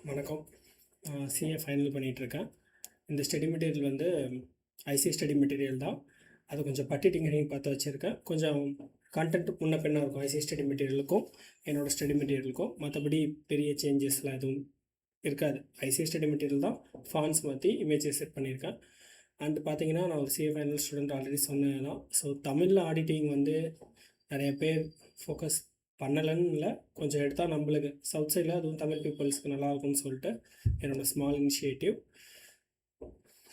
வணக்கம். CA final பண்ணிகிட்ருக்கேன். இந்த ஸ்டடி மெட்டீரியல் வந்து ஐசி ஸ்டடி மெட்டீரியல் தான். அது கொஞ்சம் பட்டி டிங்கரிங் பார்த்து வச்சுருக்கேன். கொஞ்சம் கண்டென்ட் முன்ன பின்னா இருக்கும் ஐசி ஸ்டடி மெட்டீரியலுக்கும் என்னோடய ஸ்டடி மெட்டீரியலுக்கும். மற்றபடி பெரிய சேஞ்சஸ்லாம் எதுவும் இருக்காது. ஐசி ஸ்டடி மெட்டீரியல் தான், ஃபான்ஸ் மாற்றி இமேஜஸ் செட் பண்ணியிருக்கேன். அண்ட் பார்த்தீங்கன்னா, நான் ஒரு சிஏ ஃபைனல் ஸ்டூடெண்ட் ஆல்ரெடி சொன்னது தான். ஸோ தமிழில் ஆடிட்டிங் வந்து நிறைய பேர் ஃபோக்கஸ் பண்ணலைன்னு இல்லை, கொஞ்சம் எடுத்தால் நம்மளுக்கு சவுத் சைடில் அதுவும் தமிழ் பீப்புள்ஸ்க்கு நல்லாயிருக்கும்னு சொல்லிட்டு என்னோடய ஸ்மால் இனிஷியேட்டிவ்.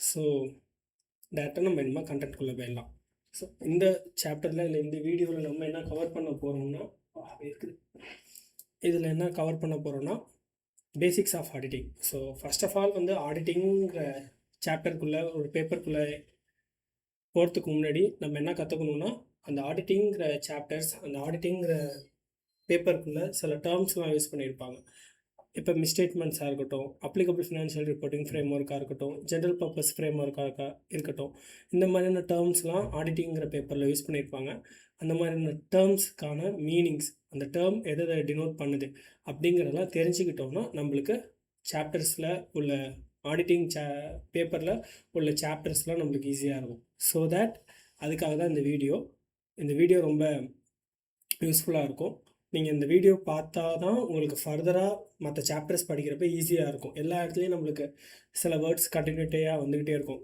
ஸோ டேரெக்டாக நம்ம என்னமா கண்டென்ட்குள்ளே போயிடலாம். ஸோ இந்த சாப்டரில் இல்லை இந்த வீடியோவில் நம்ம என்ன கவர் பண்ண போகிறோம்னா இருக்குது. இதில் என்ன கவர் பண்ண போகிறோன்னா basics of auditing. So first of all வந்து ஆடிட்டிங்கிற சாப்டருக்குள்ளே ஒரு பேப்பருக்குள்ளே போகிறதுக்கு முன்னாடி நம்ம என்ன கற்றுக்கணுன்னா, அந்த ஆடிட்டிங்கிற சாப்டர்ஸ், அந்த ஆடிட்டிங்கிற பேப்பருக்குள்ளே சில டேர்ம்ஸ்லாம் யூஸ் பண்ணியிருப்பாங்க. இப்போ மிஸ்டேட்மெண்ட்ஸாக இருக்கட்டும், அப்ளிகபிள் ஃபினான்ஷியல் ரிப்போர்ட்டிங் ஃப்ரேம் ஒர்க்காக இருக்கட்டும், ஜென்ரல் பர்பஸ் ஃப்ரேம் ஒர்க்காக இருக்கட்டும், இந்த மாதிரியான டேர்ம்ஸ்லாம் ஆடிட்டிங்கிற பேப்பரில் யூஸ் பண்ணியிருப்பாங்க. அந்த மாதிரியான டேர்ம்ஸ்க்கான மீனிங்ஸ், அந்த டேர்ம் எதை டினோட் பண்ணுது அப்படிங்கிறதெல்லாம் தெரிஞ்சுக்கிட்டோம்னா நம்மளுக்கு சாப்டர்ஸில் உள்ள ஆடிட்டிங் பேப்பரில் உள்ள சாப்டர்ஸ்லாம் நம்மளுக்கு ஈஸியாக இருக்கும். ஸோ தேட் அதுக்காக தான் இந்த வீடியோ ரொம்ப யூஸ்ஃபுல்லாக இருக்கும். நீங்கள் இந்த வீடியோ பார்த்தா தான் உங்களுக்கு ஃபர்தராக மற்ற சாப்டர்ஸ் படிக்கிறப்ப ஈஸியாக இருக்கும். எல்லா இடத்துலையும் நம்மளுக்கு சில வேர்ட்ஸ் கண்டினியூட்டியாக வந்துக்கிட்டே இருக்கும்.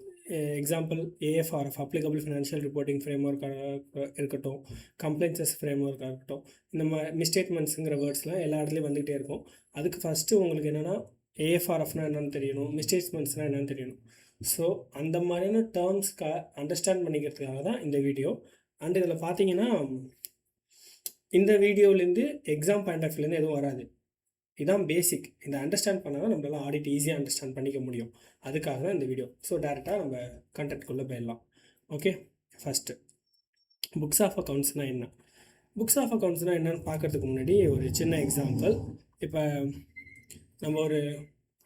Example AFRF, applicable financial reporting frame ஒர்க்காக இருக்கட்டும், கம்ப்ளைன்சஸ் ஃப்ரேம் ஒர்க்காக இருக்கட்டும், இந்த மாதிரி மிஸ்டேட்மெண்ட்ஸுங்கிற வேர்ட்ஸ்லாம் எல்லா இடத்துலையும் வந்துக்கிட்டே இருக்கும். அதுக்கு ஃபஸ்ட்டு உங்களுக்கு என்னென்னா ஏஎஃப்ஆர்எஃப்னால் என்னென்னு தெரியணும், மிஸ்டேட்மெண்ட்ஸ்னால் என்னென்னு தெரியணும். ஸோ அந்த மாதிரியான டேர்ம்ஸ்க்காக அண்டர்ஸ்டாண்ட் பண்ணிக்கிறதுக்காக தான் இந்த வீடியோ. அண்ட் இதில் பார்த்தீங்கன்னா, இந்த வீடியோலேருந்து எக்ஸாம் பாயிண்ட் ஆஃப் வியூலேருந்து எதுவும் வராது. இதுதான் பேசிக். இந்த அண்டர்ஸ்டாண்ட் பண்ணால் தான் நம்மளால் ஆடிட் ஈஸியாக அண்டர்ஸ்டாண்ட் பண்ணிக்க முடியும். அதுக்காக தான் இந்த வீடியோ. ஸோ டேரெக்டாக நம்ம கண்டென்ட்குள்ளே போயிடலாம். ஓகே, ஃபஸ்ட்டு புக்ஸ் ஆஃப் அக்கௌண்ட்ஸ்னால் என்ன? புக்ஸ் ஆஃப் அக்கௌண்ட்ஸ்னால் என்னென்னு பார்க்குறதுக்கு முன்னாடி ஒரு சின்ன எக்ஸாம்பிள். இப்போ நம்ம ஒரு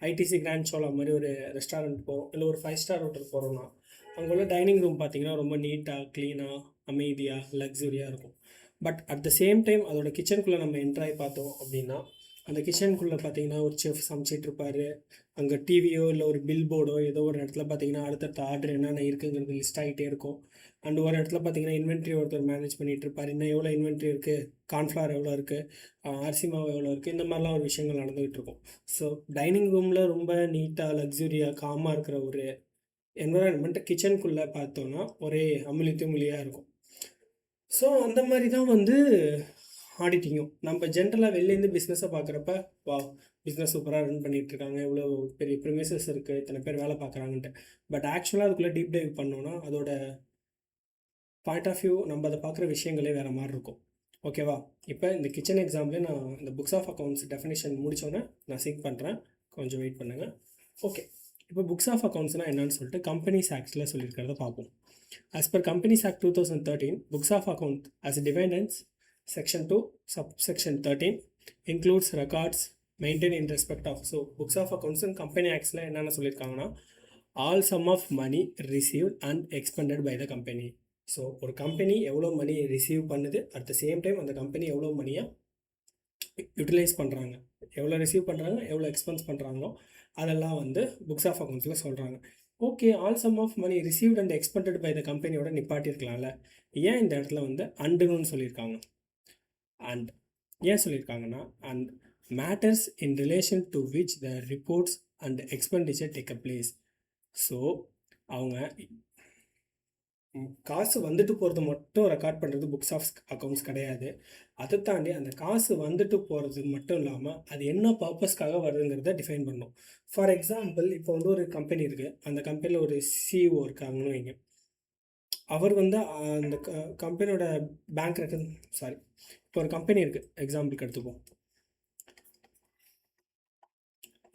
ஐடிசி கிராண்ட் சோலா மாதிரி ஒரு ரெஸ்டாரண்ட் போகிறோம், இல்லை ஒரு 5 ஸ்டார் ஹோட்டல் போகிறோம்னா, அங்கே உள்ள டைனிங் ரூம் பார்த்திங்கன்னா ரொம்ப நீட்டாக, க்ளீனாக, அமைதியாக, லக்ஸுரியாக இருக்கும். But at the same time அதோட கிச்சனுக்குள்ளே நம்ம என்ட்ராகி பார்த்தோம் அப்படின்னா, அந்த கிச்சனுக்குள்ளே பார்த்தீங்கன்னா ஒரு செஃப் சமைச்சிட்டு இருப்பார். அங்கே டிவியோ இல்லை ஒரு பில் போர்டோ ஏதோ ஒரு இடத்துல பார்த்தீங்கன்னா அடுத்தடுத்த ஆர்டர் என்னென்ன இருக்குங்கிறது லிஸ்ட் ஆகிட்டே இருக்கும். அண்ட் ஒரு இடத்துல பார்த்தீங்கன்னா இன்வென்ட்ரி ஒருத்தர் மேனேஜ் பண்ணிகிட்டு இருப்பார். இன்னும் எவ்வளோ இன்வென்ட்ரி இருக்குது, கார்ன்ஃப்ளவர் எவ்வளோ இருக்குது, அரிசி மாவு எவ்வளோ இருக்குது, இந்த மாதிரிலாம் ஒரு விஷயங்கள் நடந்துகிட்டு இருக்கும். ஸோ டைனிங் ரூமில் ரொம்ப நீட்டாக, லக்ஸுரியாக, காமாக இருக்கிற ஒரு என்வரான்மெண்ட் கிச்சனுக்குள்ளே பார்த்தோன்னா ஒரே அமுலி துமுலியாக இருக்கும். ஸோ அந்த மாதிரி தான் வந்து ஆடிட்டிங்கும். நம்ம ஜென்ரலாக வெளிலேருந்து பிஸ்னஸை பார்க்குறப்ப பிஸ்னஸ் சூப்பராக ரன் பண்ணிகிட்ருக்காங்க, இவ்வளோ பெரிய ப்ரிமிசஸ் இருக்குது, இத்தனை பேர் வேலை பார்க்குறாங்கன்ட்டு. பட் ஆக்சுவலாக அதுக்குள்ளே டீப் டைவ் பண்ணோன்னா அதோட பாயிண்ட் ஆஃப் வியூ, நம்ம அதை பார்க்குற விஷயங்களே வேறு மாதிரி இருக்கும். ஓகேவா? இப்போ இந்த கிச்சன் எக்ஸாம்பிளே நான் இந்த புக்ஸ் ஆஃப் அக்கௌண்ட்ஸ் டெஃபினேஷன் முடித்தோன்னே நான் சிங்க் பண்ணுறேன், கொஞ்சம் வெயிட் பண்ணுங்கள். ஓகே, இப்போ புக்ஸ் ஆஃப் அக்கௌண்ட்ஸ்னால் என்னன்னு சொல்லிட்டு கம்பெனிஸ் ஆக்டில் சொல்லியிருக்கிறத பார்ப்போம். As per Companies Act 2013, books of account as defined in Section 2, Subsection 13 includes records maintained in respect of. So, books of accounts and Company Acts la enna sollirukanga, all sum of money received and expended by the company. So, ஒரு company எவ்வளோ மணி receive பண்ணுது, at the same time அந்த company எவ்வளோ மணியை utilise பண்ணுறாங்க, எவ்வளோ receive பண்ணுறாங்க, எவ்வளோ எக்ஸ்பென்ஸ் பண்ணுறாங்களோ அதெல்லாம் வந்து புக்ஸ் ஆஃப் அக்கௌண்ட்ஸில் சொல்கிறாங்க. Okay, all sum of money received and expected by the கம்பெனியோட நிப்பாட்டியிருக்கலாம்ல. ஏன் இந்த இடத்துல வந்து அண்டுன்னு சொல்லியிருக்காங்க? அண்ட் ஏன் சொல்லியிருக்காங்கன்னா, and matters in relation to which the reports and expenditure take a place. So அவங்க காசு வந்துட்டு போகிறது மட்டும் ரெக்கார்ட் பண்ணுறது புக்ஸ் ஆஃப் அக்கௌண்ட்ஸ் கிடையாது. அதை தாண்டி அந்த காசு வந்துட்டு போகிறது மட்டும் இல்லாமல் அது என்ன பர்பஸ்க்காக வருதுங்கிறத டிஃபைன் பண்ணணும். ஃபார் எக்ஸாம்பிள், இப்போ வந்து ஒரு கம்பெனி இருக்குது, அந்த கம்பெனியில் ஒரு சிஇஓ இருக்காங்கன்னு வைங்க. அவர் வந்து அந்த கம்பெனியோட பேங்க் ரெக்கன் இப்போ ஒரு கம்பெனி இருக்குது, எக்ஸாம்பிளுக்கு எடுத்துப்போம்.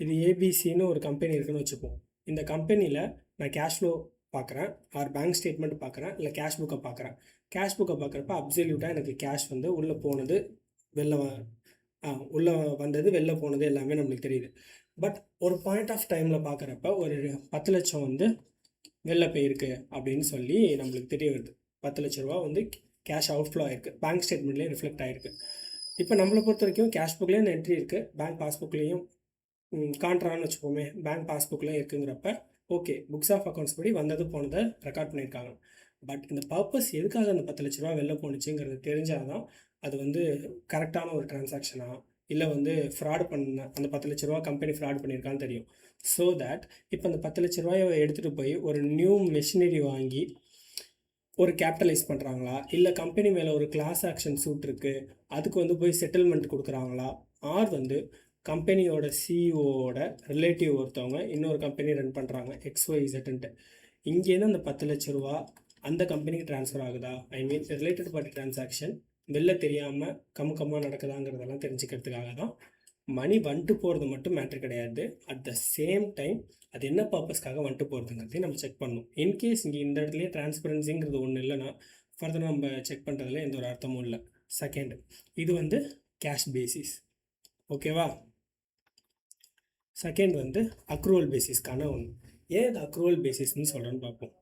இது ஏபிசின்னு ஒரு கம்பெனி இருக்குன்னு வச்சுப்போம். இந்த கம்பெனியில் நான் கேஷ் ஃப்ளோ பார்க்குறேன், ஆர் பேங்க் ஸ்டேட்மெண்ட் பார்க்குறேன், இல்லை கேஷ் புக்கை பார்க்குறேன். கேஷ் புக்கை பார்க்குறப்ப அப்சல்யூட்டாக எனக்கு கேஷ் வந்து உள்ளே போனது, உள்ளே வந்தது, வெளில போனது எல்லாமே நம்மளுக்கு தெரியுது. பட் ஒரு பாயிண்ட் ஆஃப் டைமில் பார்க்குறப்ப ஒரு 10 லட்சம் வந்து வெளில போயிருக்கு அப்படின்னு சொல்லி நம்மளுக்கு தெரிய வருது. 10 லட்ச ரூபா வந்து கேஷ் அவுட்ஃப்ளோ ஆகிருக்கு, பேங்க் ஸ்டேட்மெண்ட்லேயும் ரிஃப்ளெக்ட் ஆகிருக்கு. இப்போ நம்மளை பொறுத்த வரைக்கும் கேஷ் புக்லேயும் என்ட்ரி இருக்குது, பேங்க் பாஸ்புக்லேயும் காண்ட்ரான்னு வச்சுப்போமே, பேங்க் பாஸ்புக்கில் இருக்குங்கிறப்ப ஓகே, புக்ஸ் ஆஃப் அக்கௌண்ட்ஸ் படி வந்தது போனதை ரெக்கார்ட் பண்ணியிருக்காங்க. பட் இந்த பர்பஸ் எதுக்காக அந்த 10 லட்ச ரூபா வெளில போணுச்சுங்கிறது தெரிஞ்சால் தான் அது வந்து கரெக்டான ஒரு டிரான்சாக்ஷனா இல்லை வந்து ஃப்ராட் பண்ண அந்த 10 லட்ச ரூபா கம்பெனி ஃப்ராட் பண்ணியிருக்கான்னு தெரியும். ஸோ தட் இப்போ அந்த 10 லட்ச ரூபாயை எடுத்துகிட்டு போய் ஒரு நியூ மெஷினரி வாங்கி ஒரு கேபிட்டலைஸ் பண்ணுறாங்களா, இல்லை கம்பெனி மேலே ஒரு கிளாஸ் ஆக்ஷன் சூட் இருக்குது அதுக்கு வந்து போய் செட்டில்மெண்ட் கொடுக்குறாங்களா, ஆர் வந்து கம்பெனியோட சிஇஓட ரிலேட்டிவ் ஒருத்தவங்க இன்னொரு கம்பெனி ரன் பண்ணுறாங்க XYZன்ட்டு, இங்கேருந்து அந்த 10 லட்ச ரூபா அந்த கம்பெனிக்கு ட்ரான்ஸ்ஃபர் ஆகுதா, ஐ மீன் ரிலேட்டட் பார்ட்டி டிரான்சாக்ஷன் வெளில தெரியாமல் கம்மாக நடக்குதாங்கிறதெல்லாம் தெரிஞ்சுக்கிறதுக்காக தான். மணி வந்துட்டு போகிறது மட்டும் மேட்ரு கிடையாது, அட் த சேம் டைம் அது என்ன பர்பஸ்க்காக வந்துட்டு போகிறதுங்கிறதையும் நம்ம செக் பண்ணணும். இன்கேஸ் இங்கே இந்த இடத்துலையே டிரான்ஸ்பரன்சிங்கிறது ஒன்று இல்லைன்னா ஃபர்தர் நம்ம செக் பண்ணுறதுல எந்த ஒரு அர்த்தமும் இல்லை. செகண்ட், இது வந்து கேஷ் பேசிஸ், ஓகேவா. செகண்ட் வந்து அக்ரூவல் பேசிஸ்க்கான ஒன்று. ஏன் இது அக்ரூவல் பேசிஸ்ன்னு சொல்கிறேன்னு பார்ப்போம்.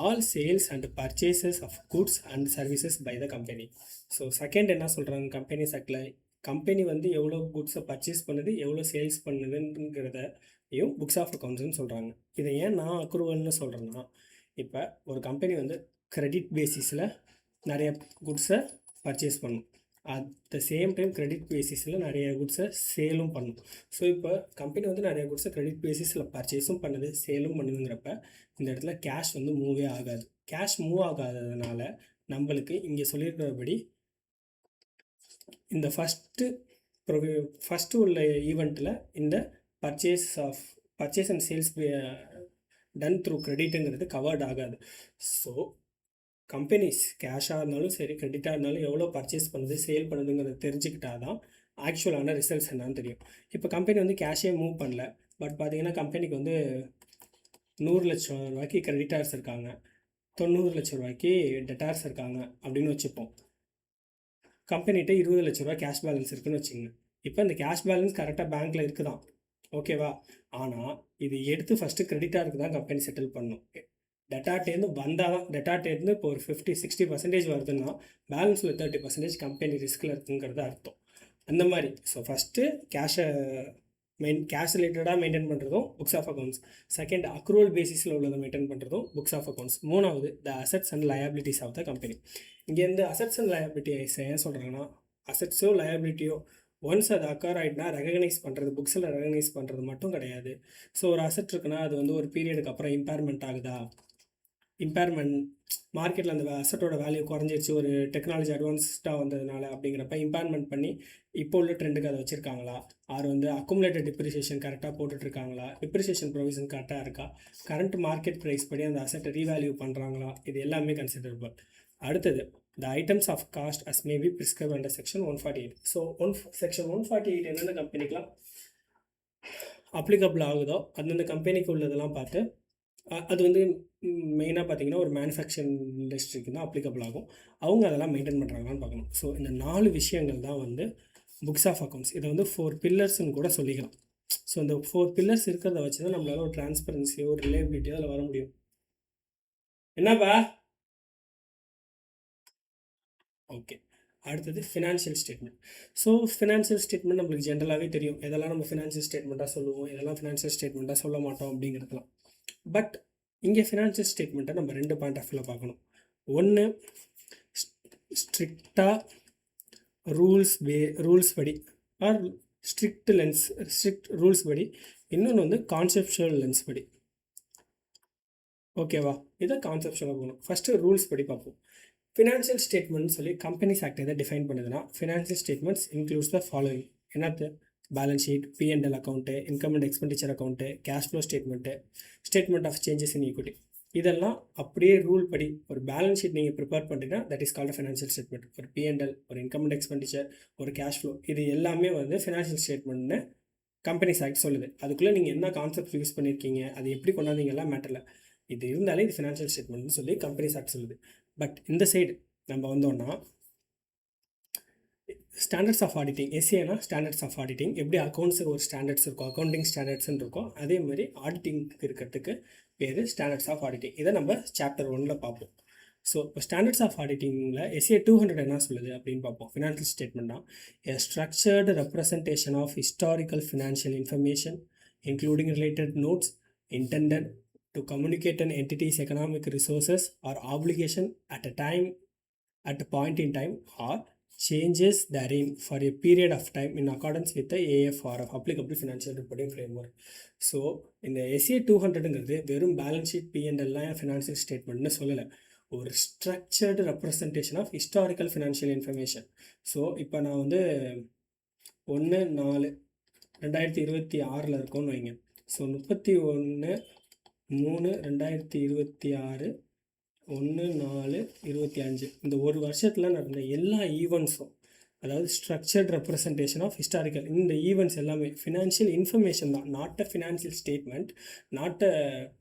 All sales and purchases of goods and services by the company. So second என்ன சொல்கிறாங்க, கம்பெனி செக்டில் கம்பெனி வந்து எவ்வளோ குட்ஸை பர்ச்சேஸ் பண்ணுது, எவ்வளோ சேல்ஸ் பண்ணுதுங்கிறதையும் புக்ஸ் ஆஃப் அக்கௌண்ட்ஸ்னு சொல்கிறாங்க. இதை ஏன் நான் அக்ரூவல்னு சொல்கிறேன்னா, இப்போ ஒரு கம்பெனி வந்து கிரெடிட் பேசிஸில் நிறைய குட்ஸை பர்ச்சேஸ் பண்ணும், at the same time credit பேசிஸில் நிறைய குட்ஸை சேலும் பண்ணும். ஸோ இப்போ கம்பெனி வந்து நிறைய குட்ஸை கிரெடிட் பேசிஸில் பர்ச்சேஸும் பண்ணுது, சேலும் பண்ணுதுங்கிறப்ப இந்த இடத்துல கேஷ் வந்து மூவே ஆகாது. கேஷ் மூவ் ஆகாததுனால நம்மளுக்கு இங்கே சொல்லியிருக்கிறபடி இந்த ஃபஸ்ட்டு உள்ள ஈவெண்ட்டில் இந்த purchase and sales done through கிரெடிட்டுங்கிறது கவர்ட் ஆகாது. ஸோ கம்பெனிஸ் கேஷாக இருந்தாலும் சரி, கிரெடிட்டாக இருந்தாலும் எவ்வளோ பர்ச்சேஸ் பண்ணுது, சேல் பண்ணுதுங்கிறத தெரிஞ்சுக்கிட்டா தான் ஆக்சுவலான ரிசல்ட்ஸ் என்னன்னு தெரியும். இப்போ கம்பெனி வந்து கேஷே மூவ் பண்ணல, பட் பார்த்தீங்கன்னா கம்பெனிக்கு வந்து 100 லட்சம் ரூபாய்க்கு கிரெடிட்டார்ஸ் இருக்காங்க, 90 லட்சம் ரூபாய்க்கு டெட்டார்ஸ் இருக்காங்க அப்படின்னு வச்சுப்போம். கம்பெனிகிட்ட 20 லட்ச ரூபா கேஷ் பேலன்ஸ் இருக்குதுன்னு வச்சுங்க. இப்போ இந்த கேஷ் பேலன்ஸ் கரெக்டாக பேங்க்கில் இருக்குதான், ஓகேவா. ஆனால் இது எடுத்து ஃபஸ்ட்டு கிரெடிட்டாருக்கு தான் கம்பெனி செட்டில் பண்ணணும். டெட்டாட்டேருந்து வந்தால் தான், டெட்டாட்டேருந்து இப்போ ஒரு 50-60% வருதுன்னா பேலன்ஸில் 30% கம்பெனி ரிஸ்கில் இருக்குங்கிறது அர்த்தம். அந்த மாதிரி ஸோ ஃபஸ்ட்டு கேஷ் ரிலேட்டடாக மெயின்டைன் பண்ணுறதும் books of accounts. Second, accrual பேசிஸில் உள்ளதை மெயின்டைன் பண்ணுறதும் புக்ஸ் ஆஃப் அக்கௌண்ட்ஸ். மூணாவது, the assets and liabilities of the company. இங்கேருந்து அசட்ஸ் அண்ட் லயபிலிட்டிஸ் ஏன் சொல்கிறாங்கன்னா, அசட்ஸோ லயபிலிட்டியோ ஒன்ஸ் அது அக்கர் ஆகிட்டுனா ரெகனைஸ் பண்ணுறது, புக்ஸில் ரெகனைஸ் பண்ணுறது மட்டும் கிடையாது. ஸோ ஒரு அசட் இருக்குன்னா அது வந்து ஒரு பீரியடுக்கு அப்புறம் இம்பேர்மெண்ட் ஆகுதா, இம்பேர்மெண்ட் மார்க்கெட்டில் அந்த அசட்டோட வேல்யூ குறைஞ்சிருச்சு ஒரு டெக்னாலஜி அட்வான்ஸ்டாக வந்ததுனால அப்படிங்கிறப்ப இம்பேர்மெண்ட் பண்ணி இப்போ உள்ள ட்ரெண்டுக்கு அதை வச்சுருக்காங்களா, ஆர் வந்து அக்குமுலேட்டட் டிப்ரிசியேஷன் கரெக்டாக போட்டுட்ருக்காங்களா, டிப்ரிசியேஷன் ப்ரொவிஷன் கரெக்டாக இருக்கா, கரண்ட் மார்க்கெட் ப்ரைஸ் படி அந்த அசட்டை ரீவேல்யூ பண்ணுறாங்களா, இது எல்லாமே கன்சிடரபிள். அடுத்தது, the items of cost as maybe prescribe under section 148. So section 148 என்னென்ன கம்பெனிக்கெலாம் அப்ளிகபிள் ஆகுதோ அந்தந்த கம்பெனிக்கு உள்ளதெல்லாம் பார்த்து, அது வந்து மெயினாக பார்த்தீங்கன்னா ஒரு மேனுஃபேக்சரிங் இண்டஸ்ட்ரிக்கு தான் அப்ளிகபிள் ஆகும், அவங்க அதெல்லாம் மெயின்டைன் பண்ணுறாங்களான்னு பார்க்கணும். ஸோ இந்த 4 விஷயங்கள் தான் வந்து புக்ஸ் ஆஃப் அக்கௌண்ட்ஸ். இதை வந்து 4 பில்லர்ஸ்ன்னு கூட சொல்லிக்கலாம். ஸோ இந்த 4 பில்லர்ஸ் இருக்கிறத வச்சு தான் நம்மளால ஒரு டிரான்ஸ்பரன்சியோ ஒரு ரிலேபிலிட்டியோ அதில் வர முடியும். என்னப்பா? ஓகே, அடுத்தது financial statement. So financial statement நம்மளுக்கு ஜென்ரலாகவே தெரியும், எதெல்லாம் நம்ம ஃபினான்ஷியல் ஸ்டேட்மெண்ட்டாக சொல்லுவோம், எதெல்லாம் ஃபினான்ஷியல் ஸ்டேட்மெண்ட்டாக சொல்ல மாட்டோம் அப்படிங்கிறதுலாம். பட் இங்கே ஃபினான்ஷியல் ஸ்டேட்மெண்ட்டை நம்ம 2 பாயிண்ட் ஆஃப் வியூவில் பார்க்கணும். ஒன்று, ஸ்ட்ரிக்டாக ரூல்ஸ் படி ஆர் ஸ்ட்ரிக்ட் ரூல்ஸ் படி, இன்னொன்று வந்து கான்செப்ஷுவல் லென்ஸ் படி, ஓகேவா. இதை கான்செப்ஷுவலாக போகணும். ஃபஸ்ட்டு ரூல்ஸ் படி பார்ப்போம். ஃபினான்ஷியல் ஸ்டேட்மெண்ட் சொல்லி கம்பெனிஸ் ஆக்ட் எதை டிஃபைன் பண்ணுதுன்னா, financial statements includes the following. என்னது? Balance sheet, P&L account, income and expenditure account, cash flow statement, statement of changes in equity. இதெல்லாம் அப்படியே ரூல் படி ஒரு பேலன்ஸ் ஷீட் நீங்கள் ப்ரிப்பேர் பண்ணிட்டீங்கன்னா that is called financial statement. ஒரு P&L, ஒரு income and expenditure, ஒரு கேஷ் ஃப்ளோ, இது எல்லாமே வந்து ஃபினான்ஷியல் ஸ்டேட்மெண்ட்னு கம்பெனிஸ் ஆக்ட் சொல்லுது. அதுக்குள்ளே நீங்கள் என்ன கான்செப்ட் யூஸ் பண்ணியிருக்கீங்க, அது எப்படி கொண்டாந்தீங்கலாம் மேட்டரில், இது இருந்தாலே இது ஃபினான்ஷியல் ஸ்டேட்மெண்ட்னு சொல்லி கம்பெனிஸ் ஆக்ட் சொல்லுது. பட் இந்த சைடு நம்ம வந்தோன்னா ஸ்டாண்டர்ட்ஸ் ஆஃப் ஆடிட்டிங், எஸ்ஏனா ஸ்டாண்டர்ட்ஸ் ஆஃப் ஆடிட்டிங். எப்படி அக்கௌண்ட்ஸுக்கு ஒரு ஸ்டாண்டர்ட்ஸ் இருக்கும், அக்கௌண்டிங் ஸ்டாண்டர்ட்ஸ்ன்னு இருக்கும், அதே மாதிரி ஆடிட்டிங் இருக்கிறதுக்கு பேர் ஸ்டாண்டர்ட்ஸ் ஆஃப் ஆடிட்டிங். இதை நம்ம சாப்டர் 1ல் பார்ப்போம். ஸோ இப்போ ஸ்டாண்டர்ட்ஸ் ஆஃப் ஆடிட்டிங்கில் எஸ்ஏ 200 என்ன சொல்லுது அப்படின்னு பார்ப்போம். ஃபினான்ஷியல் ஸ்டேட்மெண்ட் தான். A structured representation of historical financial information including related notes intended to communicate an entity's economic resources or obligation at a point in time or changes therein for a period of time in accordance with the AFRF applicable financial reporting framework. So இந்த SA 200ங்கிறது வெறும் balance sheet பிஎன்எல்லாம் financial ஸ்டேட்மெண்ட்னு சொல்லலை, ஒரு structured representation of historical financial information. So இப்போ நான் வந்து 1/4/2026 இருக்கோன்னு வைங்க. ஸோ 31/3/2026 1/4/25 இந்த ஒரு வருஷத்தில் நடந்த எல்லா ஈவெண்ட்ஸும், அதாவது ஸ்ட்ரக்சர்ட் ரெப்ரசன்டேஷன் ஆஃப் ஹிஸ்டாரிக்கல், இந்த ஈவெண்ட்ஸ் எல்லாமே ஃபினான்ஷியல் இன்ஃபர்மேஷன் தான், not a financial statement, not a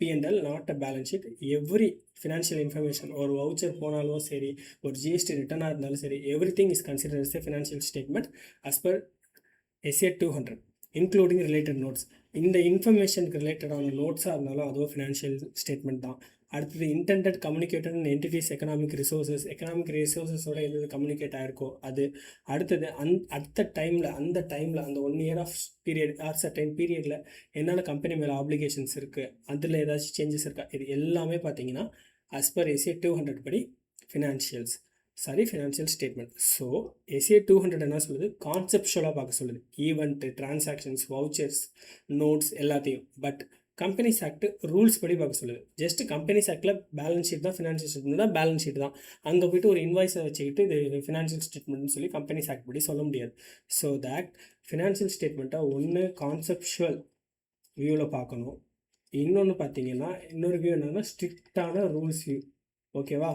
PNL, not a balance sheet. Every financial information, ஒரு வவுச்சர் போனாலும் சரி, ஒரு ஜிஎஸ்டி ரிட்டர்னாக இருந்தாலும் சரி, everything is consider as a financial statement as per SA 200 including related notes. இந்த இன்ஃபர்மேஷனுக்கு ரிலேட்டடான நோட்ஸாக இருந்தாலும் அதுவும் ஃபினான்ஷியல் ஸ்டேட்மெண்ட் தான். அடுத்தது intended communicated and entities economic ரிசோர்ஸஸோட எது கம்யூனிகேட் ஆகிருக்கோ அது. அடுத்தது அடுத்த டைமில் அந்த 1 year of period or certain பீரியடில் என்னென்ன கம்பெனி மேலே ஆப்ளிகேஷன்ஸ் இருக்குது, அதில் ஏதாச்சும் சேஞ்சஸ் இருக்கா, இது எல்லாமே பார்த்தீங்கன்னா அஸ் பர் எஸ்ஏ 200 படி ஃபினான்ஷியல் ஸ்டேட்மெண்ட். ஸோ எஸ்ஏ 200 என்ன சொல்லுது, கான்செப்ஷுவலாக பார்க்க சொல்லுது, ஈவெண்ட்டு, டிரான்சாக்ஷன்ஸ், வவுச்சர்ஸ், நோட்ஸ் எல்லாத்தையும். பட் கம்பெனிஸ் ஆக்ட் ரூல்ஸ் படி பார்க்க சொல்லுது. ஜஸ்ட் கம்பெனிஸ் ஆக்டில் பேலன்ஸ் ஷீட் தான் ஃபினான்ஷியல் ஸ்டேட்மெண்ட் தான், பேலன்ஸ் ஷீட் தான். அங்கே போய்ட்டு ஒரு இன்வாய்ஸை வச்சுக்கிட்டு இது ஃபினான்ஷியல் ஸ்டேட்மெண்ட்னு சொல்லி கம்பெனிஸ் ஆக்ட் படி சொல்ல முடியாது. ஸோ தட் ஃபினான்ஷியல் ஸ்டேட்மெண்ட்டை ஒன்று கான்செப்ஷுவல் வியூவில் பார்க்கணும், இன்னொன்று பார்த்தீங்கன்னா இன்னொரு வியூ என்னென்னா ஸ்ட்ரிக்டான ரூல்ஸ் வியூ. ஓகேவா,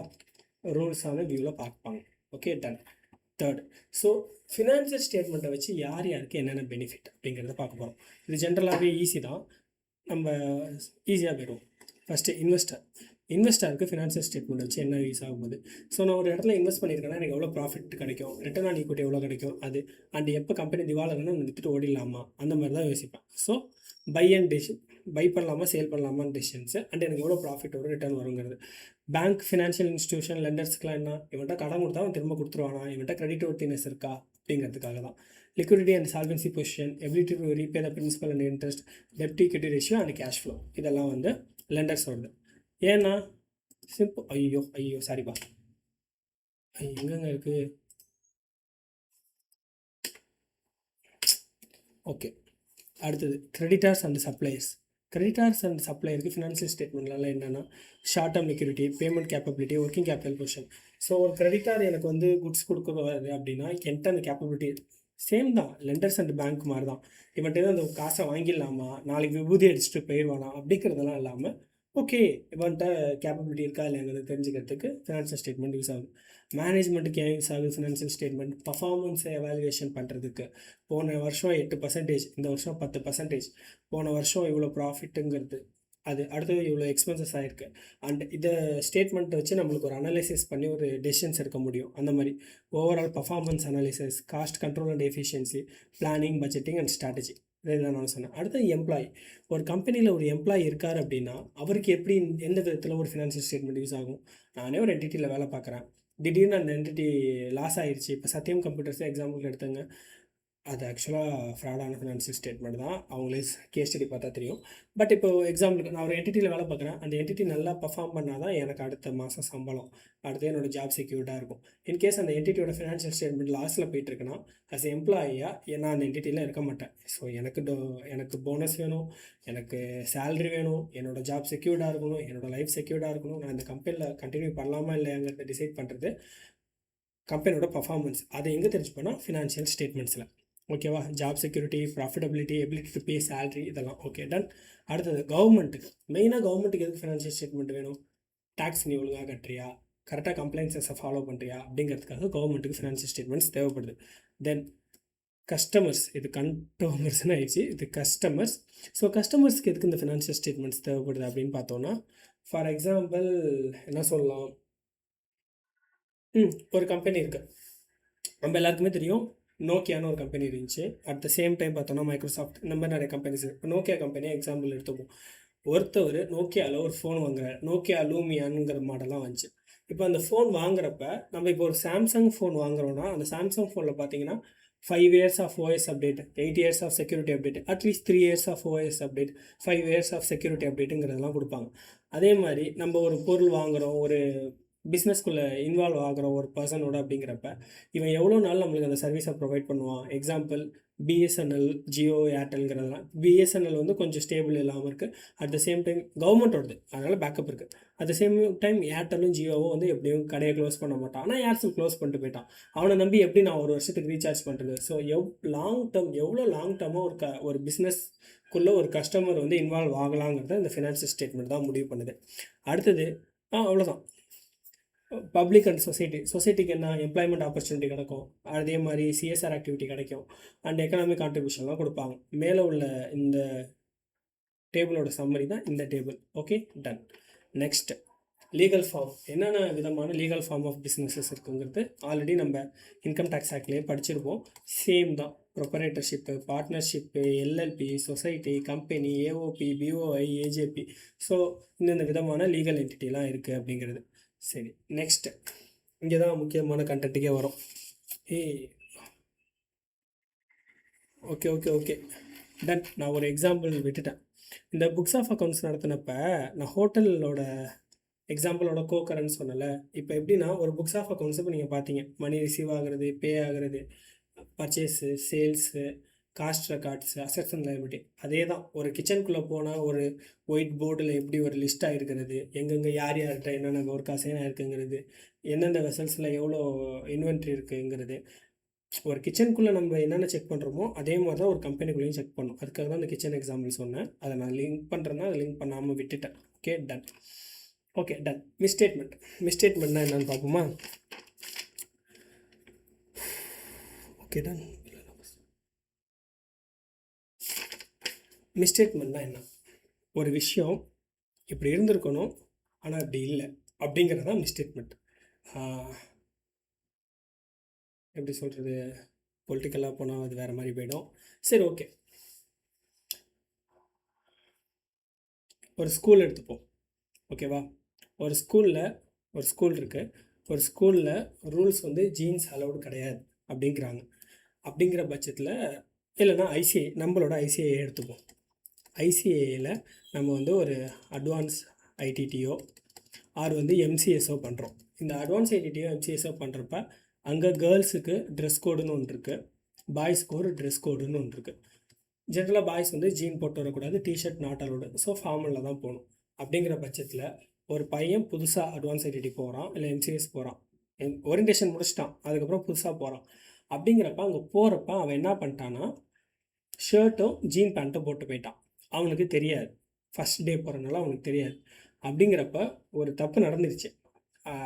ரூல்ஸான வியூவில் பார்ப்பாங்க. Okay, done. Third, so financial ஸ்டேட்மெண்ட்டை வச்சு யார் யாருக்கு என்னென்ன பெனிஃபிட் அப்படிங்கிறத பார்க்க போகிறோம். இது ஜென்ரலாகவே ஈஸி தான், நம்ம ஈஸியாக போயிடுவோம். ஃபஸ்ட்டு இன்வெஸ்டருக்கு ஃபினான்ஷியல் ஸ்டேட்மெண்ட் வச்சு என்ன யூஸ் ஆகும்போது, ஸோ நான் ஒரு இடத்துல இன்வெஸ்ட் பண்ணியிருக்கேன்னா எனக்கு எவ்வளோ ப்ராஃபிட் கிடைக்கும், ரிட்டர்ன் ஆன் ஈக்விட்டி எவ்வளோ கிடைக்கும், அது அண்ட் எப்போ கம்பெனி திவாலன்னா நான் வித்துட்டு ஓடிடலாமா, அந்த மாதிரி தான் யோசிப்பேன். ஸோ பை பண்ணலாமா சேல் பண்ணலாமான்னு டெசிஷன்ஸு, அண்ட் எனக்கு எவ்வளோ ப்ராஃபிட் வரும், ரிட்டர்ன் வருங்கிறது. பேங்க், ஃபினான்ஷியல் இன்ஸ்டியூஷன், லெண்டர்ஸ்க்குலாம் என்ன, இவன்ட்ட கடன் கொடுத்தா அவன் திரும்ப கொடுத்துருவானா, இவன்ட்ட கிரெடிட் ஒர்த்தினஸ் இருக்கா அப்படிங்கிறதுக்காக தான். Liquidity and solvency position, ability to repay the principal and interest, டெப்ட் equity ratio and cash flow, இதெல்லாம் வந்து லெண்டர்ஸ் வருது. ஏன்னா சிம்பிள், ஐயோ சாரிப்பா, எங்கெங்க இருக்குது, ஓகே. அடுத்தது கிரெடிட்டார்ஸ் அண்ட் சப்ளையருக்கு ஃபினான்ஷியல் ஸ்டேட்மெண்ட்லாம் என்னென்னா short term liquidity, payment capability, working capital position. So ஒரு கிரெடிட்டார் எனக்கு வந்து குட்ஸ் கொடுக்குறாரு அப்படின்னா என்கிட்ட அந்த கேப்பபிலிட்டி சேம் தான், லெண்டர்ஸ் அண்ட் பேங்க் மாதிரி தான். இவன்ட்டு அந்த காசை வாங்கிடலாமா, நாளைக்கு விபூதி அடிச்சுட்டு போயிடுவானா அப்படிங்கிறதெல்லாம் இல்லாமல் ஓகே இவன்ட்ட கேப்பபிலிட்டி இருக்கா இல்லைங்கிறது தெரிஞ்சுக்கிறதுக்கு ஃபினான்ஷியல் ஸ்டேட்மெண்ட் யூஸ் ஆகுது. மேனேஜ்மெண்ட்டுக்கு ஏன் யூஸ் ஆகுது ஃபினான்ஷியல் ஸ்டேட்மெண்ட், பர்ஃபார்மன்ஸை எவாலுவேஷன் பண்ணுறதுக்கு. போன வருஷம் 8%, இந்த வருஷம் 10%, போன வருஷம் இவ்வளோ ப்ராஃபிட்டுங்கிறது, அது அடுத்தது இவ்வளோ எக்ஸ்பென்சஸ் ஆகிருக்கு, அண்ட் இதை ஸ்டேட்மெண்ட்டை வச்சு நம்மளுக்கு ஒரு அனலைசிஸ் பண்ணி ஒரு டெசிஷன்ஸ் எடுக்க முடியும். அந்த மாதிரி overall performance analysis, cost control and efficiency, planning, budgeting and strategy, இதெல்லாம் நான் சொன்னேன். அடுத்தது எம்ப்ளாயி, ஒரு கம்பெனியில் ஒரு எம்ப்ளாயி இருக்கார் அப்படின்னா அவருக்கு எப்படி எந்த விதத்தில் ஒரு ஃபினான்ஷியல் ஸ்டேட்மெண்ட் யூஸ் ஆகும். நானே ஒரு என்டிட்டியில் வேலை பார்க்குறேன், திடீர்னு அந்த என்டிட்டி லாஸ் ஆகிடுச்சு. இப்போ சத்யம் கம்ப்யூட்டர்ஸே எக்ஸாம்பிள் எடுத்துங்க, அது ஆக்சுவலாக ஃப்ராடான ஃபினான்ஷியல் ஸ்டேட்மெண்ட் தான், அவங்களே கேஸ் ஸ்டடி பார்த்தா தெரியும். பட் இப்போ எக்ஸாம்பிளுக்கு நான் ஒரு என்டிட்டியில் வேலை பார்க்குறேன், அந்த என்டிட்டி நல்லா பர்ஃபார்ம் பண்ணால் தான் எனக்கு அடுத்த மாதம் சம்பளம், அடுத்து என்னோடய ஜாப் செக்யூர்டாக இருக்கும். இன்கேஸ் அந்த என்டிட்டியோட ஃபினான்ஷியல் ஸ்டேட்மெண்ட் லாஸில் போயிட்டுருக்குன்னா அஸ் எம்ப்ளாயியாக நான் அந்த என்டிட்டியில் இருக்க மாட்டேன். ஸோ எனக்கு போனஸ் வேணும், எனக்கு சேலரி வேணும், என்னோடய ஜாப் செக்யூர்டாக இருக்கணும், என்னோடய லைஃப் செக்யூர்டாக இருக்கணும், நான் இந்த கம்பெனியில் கண்டினியூ பண்ணலாமா இல்லையாங்கிறத டிசைட் பண்ணுறது கம்பெனியோட பர்ஃபார்மன்ஸ். அதை எங்கே தெரிஞ்சுப்போனா ஃபினான்ஷியல் ஸ்டேட்மெண்ட்ஸில். ஓகேவா, job security, profitability, ability to pay salary, இதெல்லாம் ஓகே டன். அடுத்தது கவர்மெண்ட்டுக்கு, மெயினாக கவர்மெண்ட்டுக்கு எதுக்கு ஃபினான்ஷியல் ஸ்டேட்மெண்ட் வேணும், டேக்ஸ் நீ ஒழுங்காக கட்டுறியா, கரெக்டாக கம்ப்ளைன்ஸை ஃபாலோ பண்ணுறியா அப்படிங்கிறதுக்காக கவர்மெண்ட்டுக்கு ஃபினான்ஷியல் ஸ்டேட்மெண்ட்ஸ் தேவைப்படுது. தென் கஸ்டமர்ஸ், இது கஸ்டமர்ஸ்னு ஆயிடுச்சு, இது கஸ்டமர்ஸ். ஸோ கஸ்டமர்ஸ்க்கு எதுக்கு இந்த ஃபினான்ஷியல் ஸ்டேட்மெண்ட்ஸ் தேவைப்படுது அப்படின்னு பார்த்தோன்னா, ஃபார் எக்ஸாம்பிள் என்ன சொல்லலாம், ஒரு கம்பெனி இருக்குது, நம்ம எல்லாருக்குமே தெரியும் நோக்கியான்னு ஒரு கம்பெனி இருந்துச்சு. அட் த சேம் டைம் பார்த்தோன்னா மைக்ரோசாஃப்ட், இந்த மாதிரி நிறைய கம்பெனிஸ் இருக்குது. இப்போ நோக்கியா கம்பெனியை எக்ஸாம்பிள் எடுத்துப்போம். ஒருத்தவர் நோக்கியாவில் ஒரு ஃபோன் வாங்குறாரு, நோக்கியா லூமியானுங்கிற மாடலாம் வந்துச்சு. இப்போ அந்த ஃபோன் வாங்குறப்ப நம்ம இப்போ ஒரு சாம்சங் ஃபோன் வாங்குறோம்னா அந்த சாம்சங் ஃபோனில் பார்த்தீங்கன்னா 5 years of OS update, 8 years of security update, at least 3 years of OS update, 5 years of security அப்டேட்டுங்கிறதெல்லாம் கொடுப்பாங்க. அதே மாதிரி நம்ம ஒரு பொருள் வாங்குகிறோம், ஒரு பிஸ்னஸ்குள்ளே இன்வால்வ் ஆகிற ஒரு பர்சனோட அப்படிங்கிறப்ப இவன் எவ்வளோ நாள் நம்மளுக்கு அந்த சர்வீஸை ப்ரொவைட் பண்ணுவான். எக்ஸாம்பிள் பிஎஸ்என்எல், ஜியோ, ஏர்டெல்ங்கிறதெல்லாம். பிஎஸ்என்எல் வந்து கொஞ்சம் ஸ்டேபிள் இல்லாமல் இருக்குது. அட் த சேம் டைம் கவர்மெண்ட்டோடது, அதனால் பேக்கப் இருக்குது. அட் த சேம் டைம் ஏர்டெல்லும் ஜியோவும் வந்து எப்படியும் கடையை க்ளோஸ் பண்ண மாட்டான். ஆனால் ஏர்செல் க்ளோஸ் பண்ணிட்டு போயிட்டான். அவனை நம்பி எப்படி நான் ஒரு வருஷத்துக்கு ரீசார்ஜ் பண்ணுறது? ஸோ எவ்வளோ லாங் டர்மாக ஒரு பிஸ்னஸ்க்குள்ளே ஒரு கஸ்டமர் வந்து இன்வால்வ் ஆகலாங்கிறத இந்த ஃபினான்ஷியல் ஸ்டேட்மெண்ட் தான் முடிவு பண்ணுது. அடுத்தது அவ்வளோதான். பப்ளிக் அண்ட் சொசைட்டிக்கு என்ன எம்ப்ளாய்மெண்ட் ஆப்பர்ச்சுனிட்டி கிடைக்கும், அதே மாதிரி சிஎஸ்ஆர் ஆக்டிவிட்டி கிடைக்கும், அண்ட் எக்கனாமிக் கான்ட்ரிபியூஷன்லாம் கொடுப்பாங்க. மேலே உள்ள இந்த டேபிளோட சம்மரி தான் இந்த table. Okay, done. Next, legal form. என்னென்ன விதமான லீகல் ஃபார்ம் ஆஃப் பிஸ்னஸஸ் இருக்குங்கிறது ஆல்ரெடி நம்ம இன்கம் டேக்ஸ் ஆக்ட்லேயே படிச்சிருப்போம். சேம் தான். Proprietorship, partnership, LLP, society, company, AOP, BOI, AJP. So இந்தந்த விதமான லீகல் என்டிட்டிலாம் இருக்குது அப்படிங்கிறது. சரி, நெக்ஸ்ட் இங்கே தான் முக்கியமான கண்டென்ட்டுக்கே வரும். Okay okay okay done. நான் ஒரு எக்ஸாம்பிள் விட்டுட்டேன். இந்த புக்ஸ் ஆஃப் அக்கௌண்ட்ஸ் நடத்தினப்ப நான் ஹோட்டலோட எக்ஸாம்பிளோட கோக்கரன்னு சொன்னல. இப்போ எப்படின்னா ஒரு புக்ஸ் ஆஃப் அக்கௌண்ட்ஸ் இப்போ நீங்கள் பார்த்தீங்க, மணி ரிசீவ் ஆகிறது, பே ஆகிறது, purchase, sales, cost records, assets and liability. அதே தான். ஒரு கிச்சனுக்குள்ளே போனால் ஒரு ஒயிட் போர்டில் எப்படி ஒரு லிஸ்ட்டாக இருக்கிறது, எங்கெங்கே யார் யார்கிட்ட என்னென்ன ஒர்க் அசைன் ஆகிருக்குங்கிறது, எந்தெந்த வெசல்ஸில் எவ்வளோ இன்வென்ட்ரி இருக்குங்கிறது. ஒரு கிச்சனுக்குள்ளே நம்ம என்னென்ன செக் பண்ணுறோமோ அதே மாதிரி தான் ஒரு கம்பெனிக்குள்ளேயும் செக் பண்ணணும். அதுக்காக தான் அந்த கிச்சன் எக்ஸாம்பிள் சொன்னேன். அதை நான் லிங்க் பண்ணுறேன்னா அதை லிங்க் பண்ணாமல் விட்டுட்டேன். Okay, done. Okay, done. மிஸ்டேட்மெண்ட்னா என்னென்னு பார்ப்போமா? Okay, done. மிஸ்டேட்மெண்ட்னா என்ன? ஒரு விஷயம் இப்படி இருந்திருக்கணும் ஆனால் இப்படி இல்லை அப்படிங்கிறது தான் மிஸ்டேட்மெண்ட். எப்படி சொல்கிறது, பொலிட்டிக்கலாக போனால் அது வேறு மாதிரி போயிடும். சரி, ஓகே. ஒரு ஸ்கூல் எடுத்துப்போம், ஓகேவா? ஒரு ஸ்கூல் இருக்குது. ஒரு ஸ்கூலில் ரூல்ஸ் வந்து ஜீன்ஸ் அலௌடு கிடையாது அப்படிங்கிறாங்க. அப்படிங்கிற பட்சத்தில் இல்லைன்னா ஐசிஐ, நம்மளோட ஐசிஐ எடுத்துப்போம். ஐசிஐயில் நம்ம வந்து ஒரு அட்வான்ஸ் ஐடிடிஓ ஆர் வந்து எம்சிஎஸ்ஓ பண்ணுறோம். இந்த அட்வான்ஸ் ஐடிடிஓ எம்சிஎஸ்ஓ பண்ணுறப்ப அங்கே கேர்ள்ஸுக்கு ட்ரெஸ் கோடுன்னு ஒன்று இருக்குது, பாய்ஸ்க்கு ஒரு ட்ரெஸ் கோடுன்னு ஒன்று இருக்குது. ஜென்ரலாக பாய்ஸ் வந்து ஜீன் போட்டு வரக்கூடாது, டிஷர்ட் நாட் அலோடு, ஸோ ஃபார்மலில் தான் போகணும். அப்படிங்கிற பட்சத்தில் ஒரு பையன் புதுசாக அட்வான்ஸ் ஐடிடி போகிறான், இல்லை எம்சிஎஸ் போகிறான், ஓரியன்டேஷன் முடிச்சிட்டான், அதுக்கப்புறம் புதுசாக போகிறான். அப்படிங்கிறப்ப அங்கே போகிறப்ப அவன் என்ன பண்ணிட்டான்னா ஷர்ட்டும் ஜீன் பேண்ட்டும் போட்டு போயிட்டான். அவனுக்கு தெரியாது, ஃபஸ்ட் டே போகிறனால அவனுக்கு தெரியாது. அப்படிங்கிறப்ப ஒரு தப்பு நடந்துருச்சு.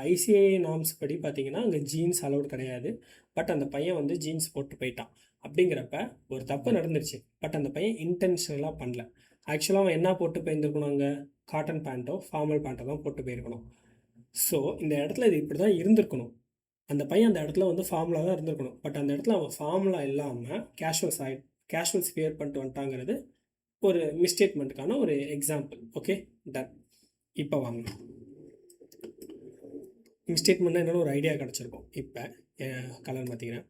ஐசிஐ நார்ம்ஸ் படி பார்த்திங்கன்னா அங்கே ஜீன்ஸ் அலௌடு கிடையாது. பட் அந்த பையன் வந்து ஜீன்ஸ் போட்டு போயிட்டான். அப்படிங்கிறப்ப ஒரு தப்பு நடந்துருச்சு. பட் அந்த பையன் இன்டென்ஷனலாக பண்ணல. ஆக்சுவலாக அவன் என்ன போட்டு போயிருந்துருக்கணும், அங்கே காட்டன் பேண்ட்டோ ஃபார்மல் பேண்ட்டோ தான் போட்டு போயிருக்கணும். ஸோ இந்த இடத்துல இது இப்படி தான் இருந்திருக்கணும். அந்த பையன் அந்த இடத்துல வந்து ஃபார்மலாக தான் இருந்திருக்கணும். பட் அந்த இடத்துல அவன் ஃபார்மலாக இல்லாமல் கேஷுவல்ஸ் வியர் பண்ணிட்டு வந்துட்டாங்கிறது ஒரு மிஸ்டேட்மெண்ட்டுக்கான ஒரு எக்ஸாம்பிள். Okay, ton. இப்போ வாங்க, மிஸ்டேட்மெண்ட்னா என்னென்னு ஒரு ஐடியா கிடச்சிருக்கும். இப்போ கலர் மாற்றிக்கிறேன்.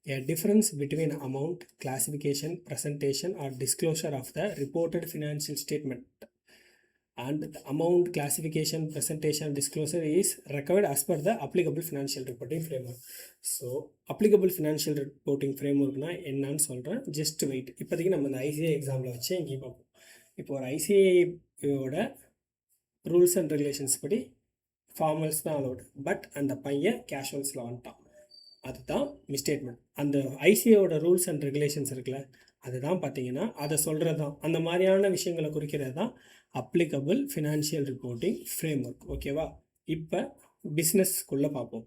A difference between amount, classification, presentation or disclosure of the reported financial statement and the amount, classification, presentation, disclosure is required as per the applicable financial reporting framework. So applicable financial reporting frameworkனா என்னன்னு சொல்கிறேன், just wait. இப்போதைக்கு நம்ம இந்த ICI example வச்சு எங்கேயும் பார்ப்போம். இப்போ ஒரு ஐசிஐயோட ரூல்ஸ் அண்ட் ரெகுலேஷன்ஸ் படி ஃபார்மல்ஸ் தான் அலௌடு, பட் அந்த பையன் கேஷுவல்ஸில் வந்துட்டான். அதுதான் மிஸ்டேட்மெண்ட். அந்த ஐசிஐயோட ரூல்ஸ் அண்ட் ரெகுலேஷன்ஸ் இருக்குல்ல, அதுதான் பார்த்தீங்கன்னா அதை சொல்கிறது தான், அந்த மாதிரியான விஷயங்களை குறிக்கிறது தான் applicable financial reporting framework. ஓகேவா? இப்போ பிஸ்னஸ்க்குள்ளே பார்ப்போம்.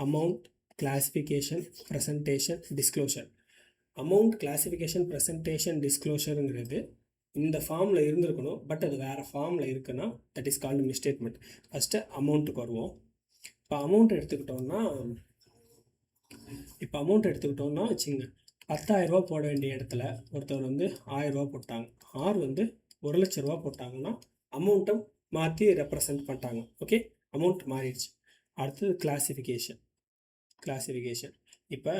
Amount, classification, presentation, disclosure. Amount, classification, presentation, டிஸ்க்ளோஷருங்கிறது இந்த ஃபார்மில் இருந்திருக்கணும், பட் அது வேறு ஃபார்மில் இருக்குன்னா that is called misstatement. First அமௌண்ட்டுக்கு வருவோம். இப்போ அமௌண்ட் எடுத்துக்கிட்டோம்னா வச்சுங்க, 10,000 போட வேண்டிய இடத்துல ஒருத்தர் வந்து 1000 போட்டாங்க, ஆர் வந்து 1,00,000 போட்டாங்கன்னா அமௌண்ட்டை மாற்றி ரெப்ரசன்ட் பண்ணிட்டாங்க. ஓகே, அமௌண்ட் மாறிடுச்சு. அடுத்தது கிளாசிஃபிகேஷன். இப்போ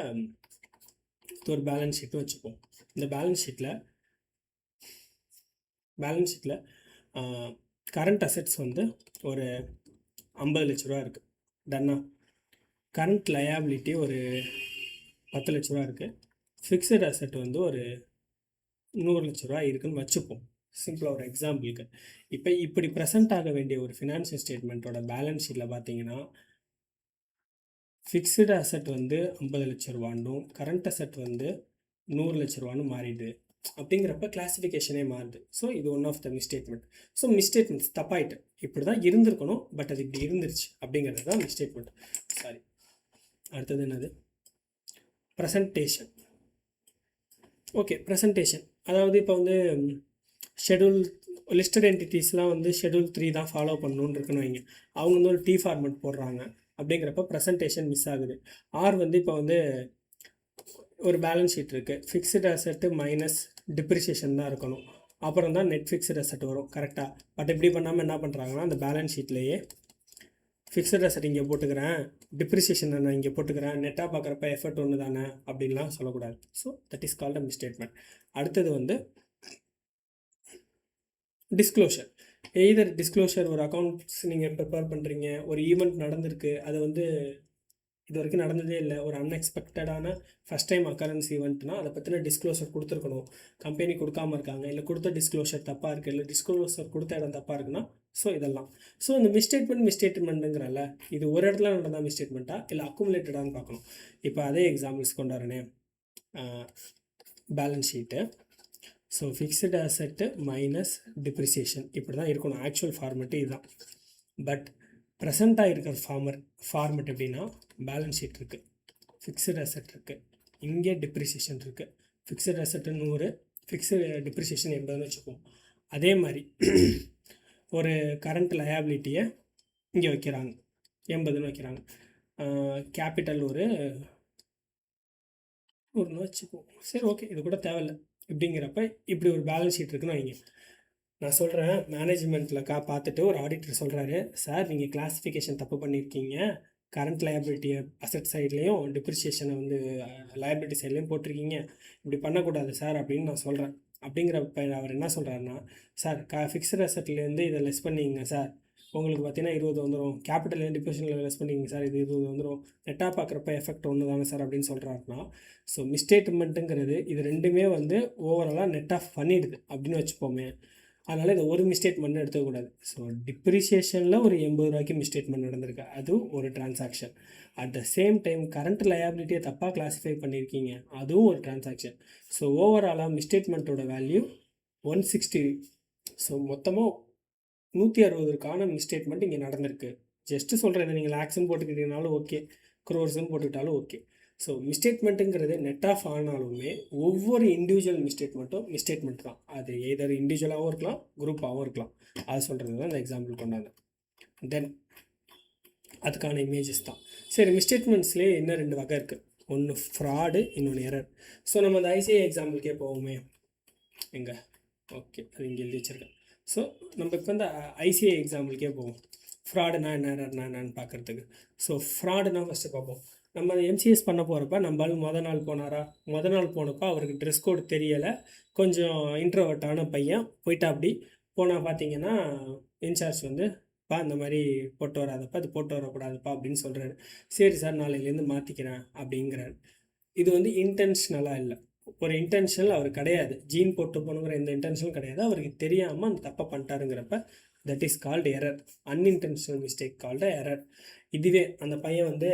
ஒரு பேலன்ஸ் ஷீட்னு வச்சுப்போம். இந்த பேலன்ஸ் ஷீட்டில் கரண்ட் அசெட்ஸ் வந்து ஒரு 50 லட்ச ரூபா இருக்குது. டன்னா. கரண்ட் லயபிலிட்டி ஒரு 10 லட்ச ரூபா இருக்குது. ஃபிக்ஸட் அசெட் வந்து ஒரு 100 லட்ச ரூபா இருக்குதுன்னு வச்சுப்போம், சிம்பிளாக ஒரு எக்ஸாம்பிளுக்கு. இப்போ இப்படி ப்ரெசென்ட் ஆக வேண்டிய ஒரு ஃபினான்ஷியல் ஸ்டேட்மெண்ட்டோட பேலன்ஸ் ஷீட்டில் பார்த்தீங்கன்னா ஃபிக்ஸடு அசெட் வந்து 50 லட்ச ரூபான்னும் கரண்ட் அசெட் வந்து 100 லட்ச ரூபான்னு மாறிடுது. அப்படிங்கிறப்ப கிளாஸிஃபிகேஷனே மாறுது. ஸோ இது one of the misstatement. So misstatements தப்பாயிட்டு இப்படி தான் இருந்திருக்கணும், பட் அது இப்படி இருந்துருச்சு அப்படிங்கிறது தான் மிஸ்டேட்மெண்ட். சாரி. அடுத்தது என்னது? ப்ரெசன்டேஷன். ஓகே, ப்ரெசன்டேஷன் அதாவது இப்போ வந்து ஷெடியூல் லிஸ்டட் என்டிட்டிஸ்லாம் வந்து ஷெடியூல் 3 தான் ஃபாலோ பண்ணணுன்னு இருக்குன்னு வைங்க. அவங்க வந்து ஒரு T ஃபார்மெட் போடுறாங்க. அப்படிங்கிறப்ப ப்ரெசன்டேஷன் மிஸ் ஆகுது. ஆர் வந்து இப்போ வந்து ஒரு பேலன்ஸ் ஷீட் இருக்குது, ஃபிக்ஸ்டு அசெட்டு மைனஸ் டிப்ரிசியேஷன் தான் இருக்கணும், அப்புறம் தான் நெட் ஃபிக்ஸ்டு அசெட் வரும், கரெக்டாக? பட் இப்படி பண்ணாமல் என்ன பண்ணுறாங்கன்னா அந்த பேலன்ஸ் ஷீட்லேயே ஃபிக்ஸ்டு அசெட் இங்கே போட்டுக்கிறேன், டிப்ரிசியேஷன் நான் இங்கே போட்டுக்கிறேன், நெட்டாக பார்க்குறப்ப எஃபர்ட் ஒன்று தானே அப்படின்லாம் சொல்லக்கூடாது. So that is called a misstatement. அடுத்தது வந்து டிஸ்க்ளோஷர். எய்தர் டிஸ்க்ளோஷர், ஒரு அக்கௌண்ட்ஸ் நீங்கள் ப்ரிப்பேர் பண்ணுறீங்க, ஒரு ஈவெண்ட் நடந்திருக்கு, அது வந்து இது வரைக்கும் நடந்ததே இல்லை, ஒரு அன்எக்ஸ்பெக்டடான ஃபஸ்ட் டைம் அக்கரன்ஸ் ஈவெண்ட்னா அதை பற்றின டிஸ்க்ளோஷர் கொடுத்துருக்கணும். கம்பெனி கொடுக்காம இருக்காங்க, இல்லை கொடுத்த டிஸ்க்ளோஷர் தப்பாக இருக்குது, இல்லை டிஸ்க்ளோஷர் கொடுத்த இடம் தப்பாக இருக்குன்னா, ஸோ இதெல்லாம். ஸோ இந்த மிஸ்டேட்மெண்ட்டுங்கிறல்ல, இது ஒரு இடத்துல நடந்தால் மிஸ்டேட்மெண்ட்டா இல்லை அக்குமுலேட்டடான்னு பார்க்கணும். இப்போ அதே எக்ஸாம்பிள்ஸ் கொண்டு வரேனே. Balance sheet. So fixed asset minus depreciation இப்படி தான் இருக்கணும். ஆக்சுவல் ஃபார்மெட்டு இதுதான். பட் ப்ரெசண்ட்டாக இருக்கிற ஃபார்மெட் எப்படின்னா, பேலன்ஸ் ஷீட் இருக்குது, ஃபிக்ஸ்டு அசெட் இருக்குது, இங்கே டிப்ரிசியேஷன் இருக்குது. ஃபிக்ஸ்டு அசெட்டு 100, ஃபிக்ஸ்டு டிப்ரிசியேஷன் 80ன்னு வச்சுப்போம். அதே மாதிரி ஒரு கரண்ட் லயபிலிட்டியை இங்கே வைக்கிறாங்க, 80ன்னு வைக்கிறாங்க. கேபிட்டல் ஒரு 100ன்னு வச்சுப்போம். சரி, ஓகே, இது கூட தேவையில்லை. இப்படிங்கிறப்ப இப்படி ஒரு பேலன்ஸ் ஷீட் இருக்குன்னு வைங்க. நான் சொல்கிறேன், மேனேஜ்மெண்ட்டில் பார்த்துட்டு ஒரு ஆடிட்டர் சொல்கிறாரு, சார் நீங்கள் கிளாஸிஃபிகேஷன் தப்பு பண்ணியிருக்கீங்க, கரண்ட் லயபிலிட்டியை அசெட் சைட்லேயும் டிப்ரிசியேஷனை வந்து லயபிலிட்டி சைட்லேயும் போட்டிருக்கீங்க, இப்படி பண்ணக்கூடாது சார் அப்படின்னு நான் சொல்கிறேன். அப்படிங்கிறப்ப அவர் என்ன சொல்கிறாருன்னா, சார் ஃபிக்ஸ்டு அசெட்லேருந்து இதை லெஸ் பண்ணிங்க சார், உங்களுக்கு பார்த்தீங்கன்னா 20 வந்துடும், கேபிட்டல் டிப்ரிசியேஷனில் லெஸ் பண்ணிங்க சார், இது 20 வந்துடும், நெட்டாக பார்க்குறப்ப எஃபெக்ட் ஒன்று தானே சார் அப்படின்னு சொல்கிறாருன்னா, ஸோ மிஸ்டேட்மெண்ட்டுங்கிறது இது ரெண்டுமே வந்து ஓவராலாக நெட் ஆஃப் பண்ணிடுது அப்படின்னு வச்சுப்போமே. அதனால் இதை ஒரு மிஸ்டேட்மெண்ட் எடுத்துக்கூடாது. ஸோ டிப்ரிசியேஷனில் ஒரு 80 ரூபாய்க்கு மிஸ்டேட்மெண்ட் நடந்திருக்கு, அது ஒரு transaction. At the same time current லயபிலிட்டியை தப்பாக கிளாஸிஃபை பண்ணியிருக்கீங்க, அதுவும் ஒரு டிரான்சாக்ஷன். ஸோ ஓவராலாக மிஸ்டேட்மெண்ட்டோட வேல்யூ 160. ஸோ மொத்தமாக 160க்கான மிஸ்டேட்மெண்ட் இங்கே நடந்திருக்கு. ஜஸ்ட்டு சொல்கிறேன், இதை நீங்கள் லேக்ஸ்ன்னு போட்டுக்கிட்டீங்கனாலும் ஓகே, க்ரோர்ஸ்ன்னு போட்டுக்கிட்டாலும் ஓகே. ஸோ மிஸ்டேட்மெண்ட்டுங்கிறது நெட் ஆஃப் ஆனாலுமே ஒவ்வொரு இண்டிவிஜுவல் மிஸ்டேட்மெண்ட் தான். அது எதர் இண்டிவிஜுவலாகவும் இருக்கலாம், குரூப்பாகவும் இருக்கலாம். அது சொல்கிறது தான் இந்த எக்ஸாம்பிள் கொண்டாந்தேன். தென் அதுக்கான இமேஜஸ் தான். சரி, மிஸ்டேட்மெண்ட்ஸ்லேயே இன்னும் 2 வகை இருக்குது. ஒன்று ஃப்ராடு, இன்னொன்று எரர். ஸோ நம்ம அந்த ஐசிஐ எக்ஸாம்பிளுக்கே போவோமே. எங்கே? ஓகே, அது இங்கே எழுதி வச்சுருக்கேன். ஸோ நம்ம இப்போ இந்த ஐசிஐ எக்ஸாம்பிளுக்கே போவோம். ஃப்ராடுனா என்ன, எரர்னா என்னன்னு பார்க்குறதுக்கு. ஸோ ஃப்ராடுனா ஃபஸ்ட்டு பார்ப்போம். நம்ம எம்சிஎஸ் பண்ண போகிறப்ப நம்மளால் மொதல் நாள் போனப்போ அவருக்கு ட்ரெஸ் கோட் தெரியலை, கொஞ்சம் இன்ட்ரோவர்ட்டான பையன் போயிட்டா. அப்படி போனால் பார்த்தீங்கன்னா இன்சார்ஜ் வந்து, பா இந்த மாதிரி போட்டு வராதப்பா, அது போட்டு வரக்கூடாதுப்பா அப்படின்னு சொல்கிறாரு. சரி சார், நாளையிலேருந்து மாற்றிக்கிறேன் அப்படிங்கிறாரு. இது வந்து இன்டென்ஷனலாக இல்லை, ஒரு இன்டென்ஷனல் அவர் கிடையாது, ஜீன் போட்டு போகணுங்கிற எந்த இன்டென்ஷனும் கிடையாது, அவருக்கு தெரியாமல் அந்த தப்பை பண்ணிட்டாருங்கிறப்ப that is called error. Unintentional mistake called error. இதுவே அந்த பையன் வந்து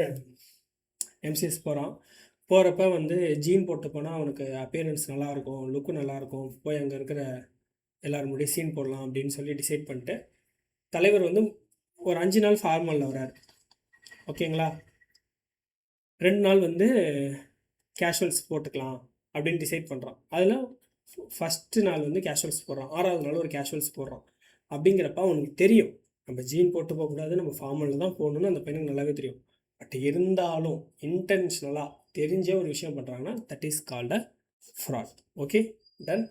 எம்சிஎஸ் போகிறப்ப வந்து ஜீன் போட்டு போனால் அவனுக்கு அப்பியரன்ஸ் நல்லாயிருக்கும், லுக்கு நல்லாயிருக்கும், போய் அங்கே இருக்கிற எல்லோரும் முடியும் சீன் போடலாம் அப்படின்னு சொல்லி டிசைட் பண்ணிட்டு தலைவர் வந்து ஒரு 5 நாள் ஃபார்மலில் வராரு, ஓகேங்களா. 2 நாள் வந்து கேஷுவல்ஸ் போட்டுக்கலாம் அப்படின்னு டிசைட் பண்ணுறான். அதில் ஃபஸ்ட்டு நாள் வந்து கேஷுவல்ஸ் போடுறான், 6வது நாள் ஒரு கேஷுவல்ஸ் போடுறான். அப்படிங்கிறப்ப அவனுக்கு தெரியும் நம்ம ஜீன் போட்டு போகக்கூடாது, நம்ம ஃபார்மலில் தான் போகணுன்னு அந்த பையனுக்கு நல்லாவே தெரியும். பட் இருந்தாலும் இன்டென்ஷனலாக தெரிஞ்ச ஒரு விஷயம் பண்ணுறாங்கன்னா that is called a fraud. Okay, done.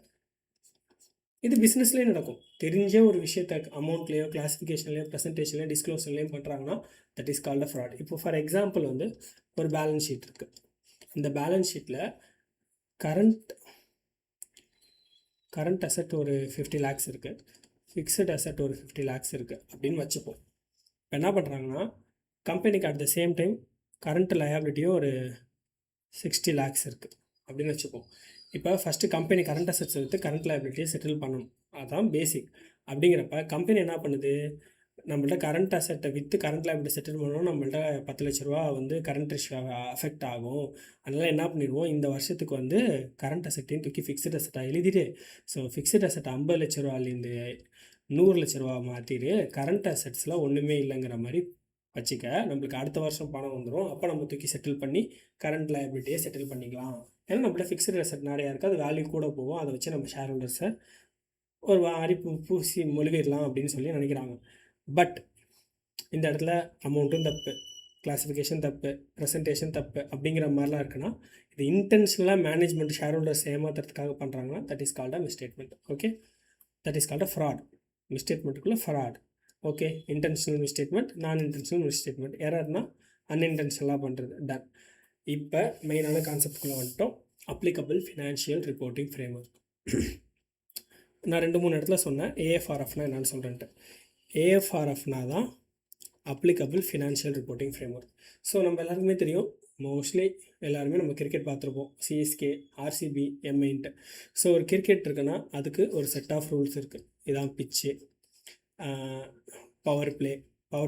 இது பிஸ்னஸ்லேயே நடக்கும். தெரிஞ்ச ஒரு விஷயத்த அமௌண்ட்லேயோ கிளாஸிஃபிகேஷன்லேயோ ப்ரெசன்டேஷன்லேயோ டிஸ்க்ளோஷன்லேயும் பண்ணுறாங்கன்னா that is called a fraud. இப்போ ஃபார் எக்ஸாம்பிள் வந்து ஒரு பேலன்ஸ் ஷீட் இருக்குது. இந்த பேலன்ஸ் ஷீட்டில் கரண்ட் அசெட் ஒரு 50 lakhs இருக்குது, ஃபிக்ஸட் அசெட் ஒரு 50 lakhs இருக்குது அப்படின்னு வச்சுப்போம். இப்போ என்ன பண்ணுறாங்கன்னா கம்பெனிக்கு at the same time current லயபிலிட்டியும் ஒரு 60 lakhs இருக்குது அப்படின்னு வச்சுப்போம். இப்போ ஃபஸ்ட்டு கம்பெனி கரண்ட் அசெட்ஸை விற்று கரண்ட் லயபிலிட்டியை செட்டில் பண்ணணும், அதுதான் பேசிக். அப்படிங்கிறப்ப கம்பெனி என்ன பண்ணுது, நம்மள்ட்ட கரண்ட் அசெட்டை விற்று கரண்ட் லயபிலிட்டி செட்டில் பண்ணணும், நம்மள்ட்ட 10 லட்ச ரூபா வந்து கரண்ட் ரேஷியோ அஃபெக்ட் ஆகும். அதனால் என்ன பண்ணிடுவோம், இந்த வருஷத்துக்கு வந்து கரண்ட் அசெட்டையும் தூக்கி ஃபிக்ஸட் அசெட்டாக எழுதிட்டு, ஸோ ஃபிக்ஸட் அசெட் 50 லட்ச ரூபாலேருந்து 100 லட்ச ரூபா மாற்றிட்டு கரண்ட் அசெட்ஸில் ஒன்றுமே இல்லைங்கிற மாதிரி வச்சுக்க, நம்மளுக்கு அடுத்த வருஷம் பணம் வந்துடும். அப்போ நம்ம தூக்கி செட்டில் பண்ணி கரண்ட் லயபிலிட்டியை செட்டில் பண்ணிக்கலாம். ஏன்னா நம்மள்ட்ட ஃபிக்ஸட் அசெட் நிறையா இருக்குது, அது வேல்யூ கூட போகும், அதை வச்சு நம்ம ஷேர் ஹோல்டர்ஸை ஒரு பூசி மொழிவிடலாம் அப்படின்னு சொல்லி நினைக்கிறாங்க. பட் இந்த இடத்துல அமௌண்ட்டும் தப்பு, கிளாஸிஃபிகேஷன் தப்பு, ப்ரெசன்டேஷன் தப்பு அப்படிங்கிற மாதிரிலாம் இருக்குன்னா இது இன்டென்ஷனலாக மேனேஜ்மெண்ட் ஷேர் ஹோல்டர்ஸ் ஏமாத்துறதுக்காக பண்ணுறாங்கன்னா that is called a misstatement. Okay, that is called a fraud. மிஸ்டேட்மெண்ட்டுக்குள்ளே fraud. Okay, intentional misstatement, non intentional misstatement. எரர்னா அன்இன்டென்ஷனலாக பண்ணுறது. டன். இப்போ மெயினான கான்செப்டுக்குள்ளே வந்துட்டோம். Applicable financial reporting framework. நான் 2-3 இடத்துல சொன்னேன் ஏஎஃப்ஆர்எஃப்னா என்னன்னு சொல்கிறேன்ட்டு. ஏஎஃப்ஆர்எஃப்னா தான் applicable financial reporting framework. So நம்ம எல்லாருக்குமே தெரியும், மோஸ்ட்லி எல்லாருமே நம்ம கிரிக்கெட் பார்த்துருப்போம், சிஎஸ்கே, ஆர்சிபி, எம்ஐன்ட்டு. ஸோ ஒரு கிரிக்கெட் இருக்குன்னா அதுக்கு ஒரு செட் ஆஃப் ரூல்ஸ் இருக்குது. இதான் பிச்சு, பவர்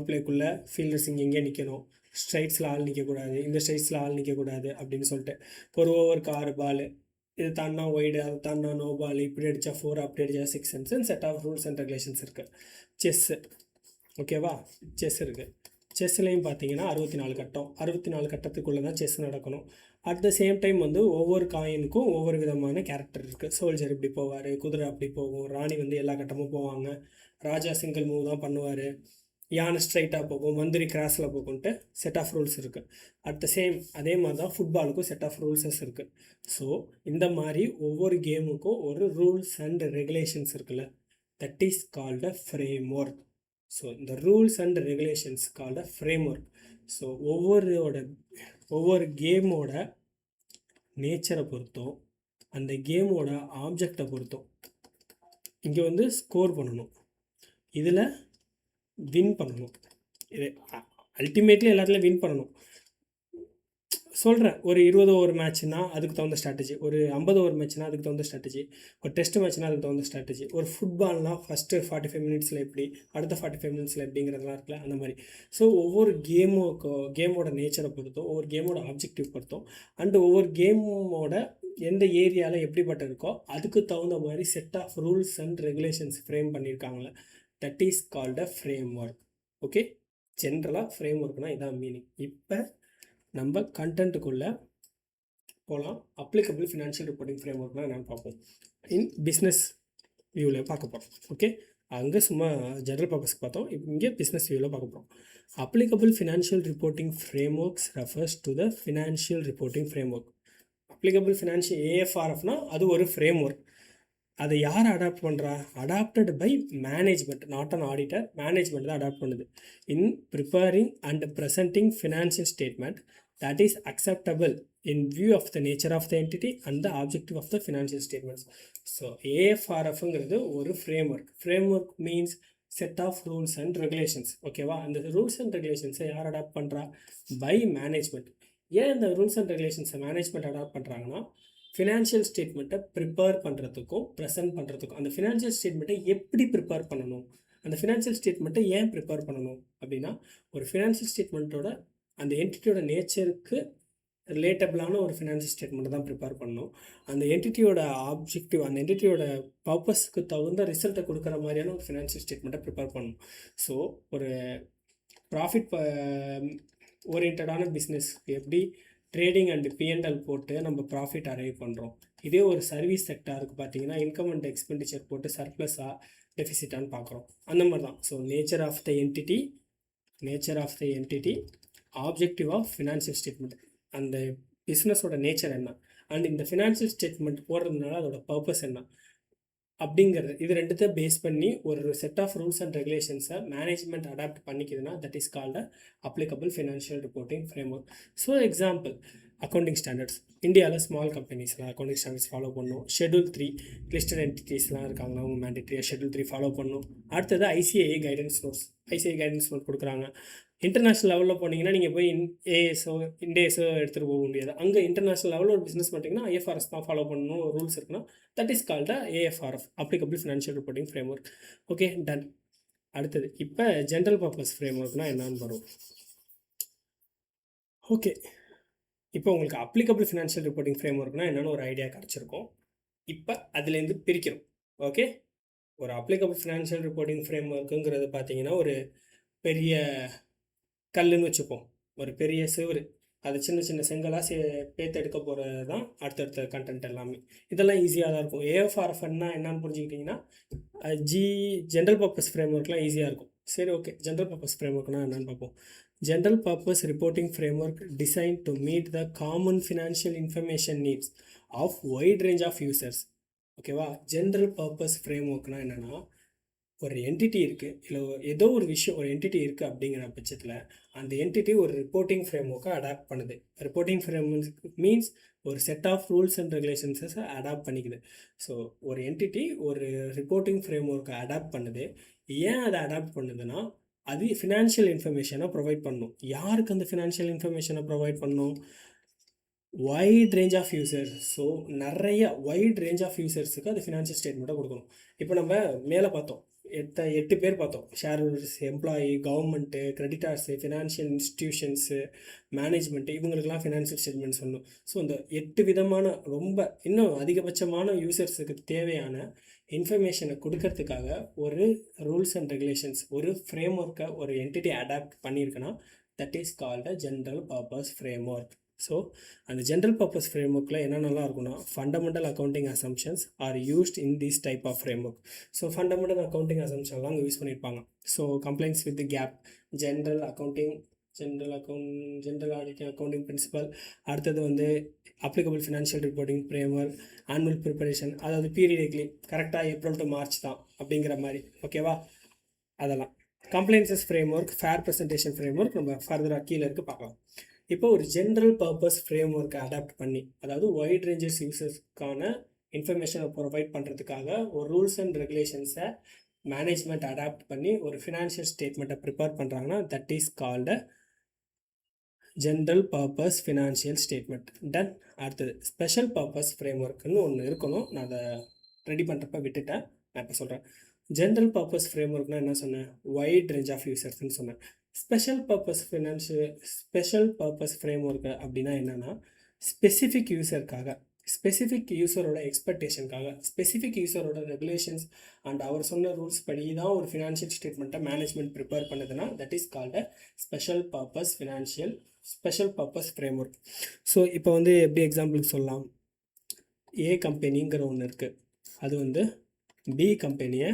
பிளேக்குள்ளே ஃபீல்டர்ஸ் இங்கே நிற்கணும், ஸ்ட்ரைட்ஸில் ஆள் நிற்கக்கூடாது, இந்த ஸ்ட்ரைட்ஸில் ஆள் நிற்கக்கூடாது அப்படின்னு சொல்லிட்டு ஒரு ஓவருக்கு 6 பால், இது தாண்டா ஒய்டு, அது தாண்டா நோ பால், இப்படி அடித்தா 4, அப்படி அடித்தா 6 set of rules and regulations இருக்குது. செஸ்ஸு ஓகேவா, செஸ் இருக்குது. செஸ்லேயும் பார்த்தீங்கன்னா 64 கட்டம், 64 கட்டத்துக்குள்ளே தான் செஸ் நடக்கணும். அட் த சேம் டைம் வந்து ஒவ்வொரு காயினுக்கும் ஒவ்வொரு விதமான கேரக்டர் இருக்குது. சோல்ஜர் இப்படி போவார், குதிரை அப்படி போகும், ராணி வந்து எல்லா கட்டமும் போவாங்க, ராஜா சிங்கிள் மூவ் தான் பண்ணுவார், யானை ஸ்ட்ரைட்டாக போகும், மந்திரி கிராஸில் போகும்ன்ட்டு செட் ஆஃப் ரூல்ஸ் இருக்குது. அட் த சேம் அதே மாதிரி தான் ஃபுட்பாலுக்கும் செட் ஆஃப் ரூல்ஸஸ் இருக்குது. ஸோ இந்த மாதிரி ஒவ்வொரு கேமுக்கும் ஒரு ரூல்ஸ் அண்ட் ரெகுலேஷன்ஸ் இருக்குல்ல, that is called a framework. So இந்த rules and regulations called a framework. So ஒவ்வொரு கேமோட நேச்சரை பொறுத்தும், அந்த கேமோட ஆப்ஜெக்டை பொறுத்தும் இங்கே வந்து ஸ்கோர் பண்ணணும், இதில் வின் பண்ணணும். இது அல்டிமேட்லி எல்லாத்துலேயும் வின் பண்ணணும். சொல்கிறேன், ஒரு 20 ஓவர் மேட்ச்னா அதுக்கு தகுந்த ஸ்ட்ராட்டஜி, ஒரு 50 ஓவர் மேட்ச்னா அதுக்கு தகுந்த ஸ்ட்ராட்டஜி, ஒரு டெஸ்ட் மேட்ச்னா அதுக்கு தகுந்த ஸ்ட்ராட்டஜி, ஒரு ஃபுட்பால்னால் ஃபஸ்ட்டு 45 மினிட்ஸில் எப்படி, அடுத்த 45 மினிட்ஸில் எப்படிங்கிறதுலாம் இருக்குல்ல, அந்த மாதிரி. ஸோ ஒவ்வொரு கேமோட நேச்சரை பொறுத்தும், ஒவ்வொரு கேமோட ஆப்ஜெக்டிவ் பொறுத்தும், அண்டு ஒவ்வொரு கேமோட எந்த ஏரியாவில் எப்படிப்பட்ட இருக்கோ அதுக்கு தகுந்த மாதிரி set of rules and regulations frame பண்ணியிருக்காங்களே, that is called a framework. Okay, ஜென்ரலாக ஃப்ரேம் ஒர்க்னால் இதான் மீனிங். இப்போ நம்ம கண்டென்ட்டுக்குள்ளே போகலாம். அப்ளிகபிள் ஃபினான்ஷியல் ரிப்போர்ட்டிங் ஃப்ரேம் ஒர்க்னால் என்னென்னு பார்ப்போம். இன் பிஸ்னஸ் வியூவில் பார்க்க போகிறோம். ஓகே, அங்கே சும்மா ஜென்ரல் பர்பஸ்க்கு பார்த்தோம், இப்போ இங்கே பிஸ்னஸ் வியூவில் பார்க்க போகிறோம். Applicable financial reporting frameworks refers to the financial reporting framework. Applicable financial ஏஎஃப்ஆர்எஃப்னா அது ஒரு ஃப்ரேம் ஒர்க். அதை யார் அடாப்ட் பண்ணுறா? Adopted by management, not an auditor. Management தான் அடாப்ட் பண்ணுது. In preparing and presenting financial statement that is acceptable in view of the nature of the entity and the objective of the financial statements. So AFRFங்கிறது ஒரு framework means set of rules and regulations. ஓகேவா, அந்த rules and ரெகுலேஷன்ஸை யார் adopt பண்ணுறா? By management. ஏன் இந்த rules and ரெகுலேஷன்ஸை management adopt பண்ணுறாங்கன்னா, financial ஸ்டேட்மெண்ட்டை ப்ரிப்பேர் பண்ணுறதுக்கும் ப்ரெசென்ட் பண்ணுறதுக்கும். அந்த ஃபினான்ஷியல் ஸ்டேட்மெண்ட்டை எப்படி ப்ரிப்பேர் பண்ணணும், அந்த ஃபினான்ஷியல் ஸ்டேட்மெண்ட்டை ஏன் ப்ரிப்பேர் பண்ணணும் அப்படின்னா, ஒரு ஃபினான்ஷியல் ஸ்டேட்மெண்ட்டோட அந்த என்டிட்டியோட நேச்சருக்கு ரிலேட்டபிளான ஒரு ஃபினான்ஷியல் ஸ்டேட்மெண்ட்டை தான் ப்ரிப்பேர் பண்ணணும். அந்த என்டிட்டியோட ஆப்ஜெக்டிவ், அந்த என்டிட்டியோட பர்பஸ்க்கு தகுந்த ரிசல்ட்டை கொடுக்குற மாதிரியான ஒரு ஃபினான்ஷியல் ஸ்டேட்மெண்ட்டை ப்ரிப்பேர் பண்ணணும். ஸோ ஒரு ப்ராஃபிட் ஓரியன்டான பிஸ்னஸ் எப்படி ட்ரேடிங் அண்ட் பிஎன்எல் போட்டு நம்ம ப்ராஃபிட் அரைவ் பண்ணுறோம், இதே ஒரு சர்வீஸ் செக்டாருக்கு பார்த்தீங்கன்னா இன்கம் அண்ட் எக்ஸ்பெண்டிச்சர் போட்டு சர்ப்ளஸாக டெஃபிசிட்டான்னு பார்க்குறோம். அந்த மாதிரி தான். So nature of the entity, objective of financial statement, அந்த பிஸ்னஸோட நேச்சர் என்ன, அண்ட் இந்த ஃபினான்ஷியல் ஸ்டேட்மெண்ட் போடுறதுனால அதோட பர்பஸ் என்ன, அப்படிங்கிறது இது ரெண்டுத்தை பேஸ் பண்ணி ஒரு செட் ஆஃப் ரூல்ஸ் அண்ட் ரெகுலேஷன்ஸை மேனேஜ்மெண்ட் அடாப்ட் பண்ணிக்குதுன்னா that is called applicable financial reporting framework. So example accounting standards. இந்தியாவில் ஸ்மால் கம்பெனிஸ்லாம் அக்கௌண்டிங் ஸ்டாண்டர்ட்ஸ் ஃபாலோ பண்ணணும். ஷெட்யூல் 3 லிஸ்டட் என்டிட்டிஸ்லாம் இருக்காங்கன்னா அவங்க மேண்டேட்ரியாக ஷெட்யூல் 3 ஃபாலோ பண்ணணும். அடுத்தது ICAI guidance notes. ICAI guidance note கொடுக்குறாங்க. இன்டர்நேஷ்னல் லெவலில் போனீங்கன்னா நீங்கள் போய் ஏஎஸ்ஓ இண்டேஸோ எடுத்துகிட்டு போக முடியாது. அங்கே இன்டர்நேஷ்னல் லெவலில் ஒரு பிஸ்னஸ் பண்ணிட்டீங்கன்னா ஐஎஃப்ஆர்எஸ் தான் ஃபாலோ பண்ணணும் ரூல்ஸ் இருக்குன்னா that is called AFRF applicable financial reporting framework. Okay done. அடுத்தது இப்போ ஜென்ரல் பர்பஸ் ஃப்ரேம்வொர்க்னால் என்னன்னு வரும். ஓகே இப்போ உங்களுக்கு அப்ளிகபிள் ஃபினான்ஷியல் ரிப்போர்ட்டிங் ஃப்ரேம்வொர்க்னால் என்னென்னு ஒரு ஐடியா கிடச்சிருக்கும். இப்போ அதுலேருந்து பிரிக்கிறோம். ஓகே, ஒரு அப்ளிகபிள் ஃபினான்ஷியல் ரிப்போர்ட்டிங் ஃப்ரேம்வொர்க்குங்கிறது பார்த்தீங்கன்னா ஒரு பெரிய கல்லுன்னு வச்சுப்போம், ஒரு பெரிய சிவரு, அது சின்ன சின்ன செங்கலாக பேத்தெடுக்க போகிறது தான் அடுத்தடுத்த கண்டென்ட் எல்லாமே. இதெல்லாம் ஈஸியாக தான் இருக்கும். ஏஎஃப்ஆர்எஃப்னா என்னன்னு புரிஞ்சுக்கிட்டிங்கன்னா ஜென்ரல் பர்பஸ் ஃப்ரேம்வொர்க்லாம் ஈஸியாக இருக்கும். சரி, ஓகே, ஜென்ரல் பர்பஸ் ஃப்ரேம்வொர்க்னால் என்னென்னு பார்ப்போம். General purpose reporting framework designed to meet the common financial information needs of wide range of users. ஓகேவா? ஜென்ரல் பர்பஸ் ஃப்ரேம்வொர்க்னால் என்னென்னா ஒரு என்டிட்டி இருக்குது, இல்லை ஏதோ ஒரு விஷயம் ஒரு என்டிட்டி இருக்குது அப்படிங்கிற பட்சத்தில் அந்த என்டிட்டி ஒரு ரிப்போர்ட்டிங் ஃப்ரேம்வொர்க்கை அடாப்ட் பண்ணுது. ரிப்போர்ட்டிங் ஃப்ரேம்வொர்க் மீன்ஸ் ஒரு செட் ஆஃப் ரூல்ஸ் அண்ட் ரெகுலேஷன்ஸை அடாப்ட் பண்ணிக்குது. ஸோ ஒரு என்டிட்டி ஒரு ரிப்போர்ட்டிங் ஃப்ரேம்வொர்க்கை அடாப்ட் பண்ணுது. ஏன் அதை அடாப்ட் பண்ணுதுன்னா அது ஃபினான்ஷியல் இன்ஃபர்மேஷனை ப்ரொவைட் பண்ணணும். யாருக்கு அந்த ஃபினான்ஷியல் இன்ஃபர்மேஷனை ப்ரொவைட் பண்ணணும்? Wide range of users. So நிறைய வைட் ரேஞ்ச் ஆஃப் யூசர்ஸுக்கு அது ஃபினான்ஷியல் ஸ்டேட்மெண்ட்டை கொடுக்கணும். இப்போ நம்ம மேலே பார்த்தோம், 8 பேர் பார்த்தோம். Share holders, employee, government, creditors, financial institutions, management, இவங்களுக்கெல்லாம் ஃபினான்ஷியல் ஸ்டேட்மெண்ட் சொல்லணும். ஸோ இந்த 8 விதமான ரொம்ப இன்னும் அதிகபட்சமான யூசர்ஸுக்கு தேவையான இன்ஃபர்மேஷனை கொடுக்கறதுக்காக ஒரு ரூல்ஸ் அண்ட் ரெகுலேஷன்ஸ், ஒரு ஃப்ரேம் ஒர்க்கை ஒரு என்டிட்டி அடாப்ட் பண்ணியிருக்குன்னா that is called a general purpose framework. So அந்த ஜென்ரல் பர்பஸ் ஃப்ரேம் ஒர்க்கில் என்னென்னலாம் இருக்குன்னா fundamental accounting assumptions are used in this type of framework. So fundamental accounting அசம்ஷன்லாம் அங்கே யூஸ் பண்ணியிருப்பாங்க. So compliance with GAAP, general auditing accounting principle, அடுத்தது வந்து applicable financial reporting framework, annual preparation, அதாவது பீரியடிக்லி கரெக்டாக ஏப்ரல் டு மார்ச் தான் அப்படிங்கிற மாதிரி. ஓகேவா? அதெல்லாம் compliances framework, fair presentation framework நம்ம ஃபர்தராக கீழே இருக்கு பார்க்கலாம். இப்போ ஒரு ஜென்ரல் பர்பஸ் ஃப்ரேம்வொர்க்கை அடாப்ட் பண்ணி, அதாவது வைட் ரேஞ்சஸ் யூசர்ஸ்க்கான இன்ஃபர்மேஷனை ப்ரொவைட் பண்ணுறதுக்காக ஒரு ரூல்ஸ் அண்ட் ரெகுலேஷன்ஸை மேனேஜ்மெண்ட் அடாப்ட் பண்ணி ஒரு ஃபினான்ஷியல் ஸ்டேட்மெண்ட்டை ப்ரிப்பேர் பண்ணுறாங்கன்னா that is called general purpose financial statement. Done. அடுத்தது ஸ்பெஷல் பர்பஸ் ஃப்ரேம்வொர்க்குன்னு ஒன்று இருக்கணும். நான் அதை ரெடி பண்ணுறப்ப விட்டுட்டேன், நான் இப்போ சொல்கிறேன். ஜென்ரல் பர்பஸ் ஃப்ரேம்வொர்க்னால் என்ன சொன்னேன்? வைட் ரேஞ்ச் ஆஃப் யூசர்ஸ்ன்னு சொன்னேன். ஸ்பெஷல் பர்பஸ் ஃப்ரேம்வொர்க்கு அப்படின்னா என்னென்னா ஸ்பெசிஃபிக் யூசருக்காக, ஸ்பெசிஃபிக் யூசரோட எக்ஸ்பெக்டேஷனுக்காக, ஸ்பெசிஃபிக் யூசரோட ரெகுலேஷன்ஸ் அண்ட் அவர் சொன்ன ரூல்ஸ் படி தான் ஒரு ஃபினான்ஷியல் ஸ்டேட்மெண்ட்டை மேனேஜ்மெண்ட் ப்ரிப்பேர் பண்ணுதுன்னா that is called special purpose framework. So இப்போ வந்து எப்படி எக்ஸாம்பிளுக்கு சொல்லலாம், ஏ கம்பெனிங்கிற ஒன்று இருக்குது, அது வந்து பி கம்பெனியை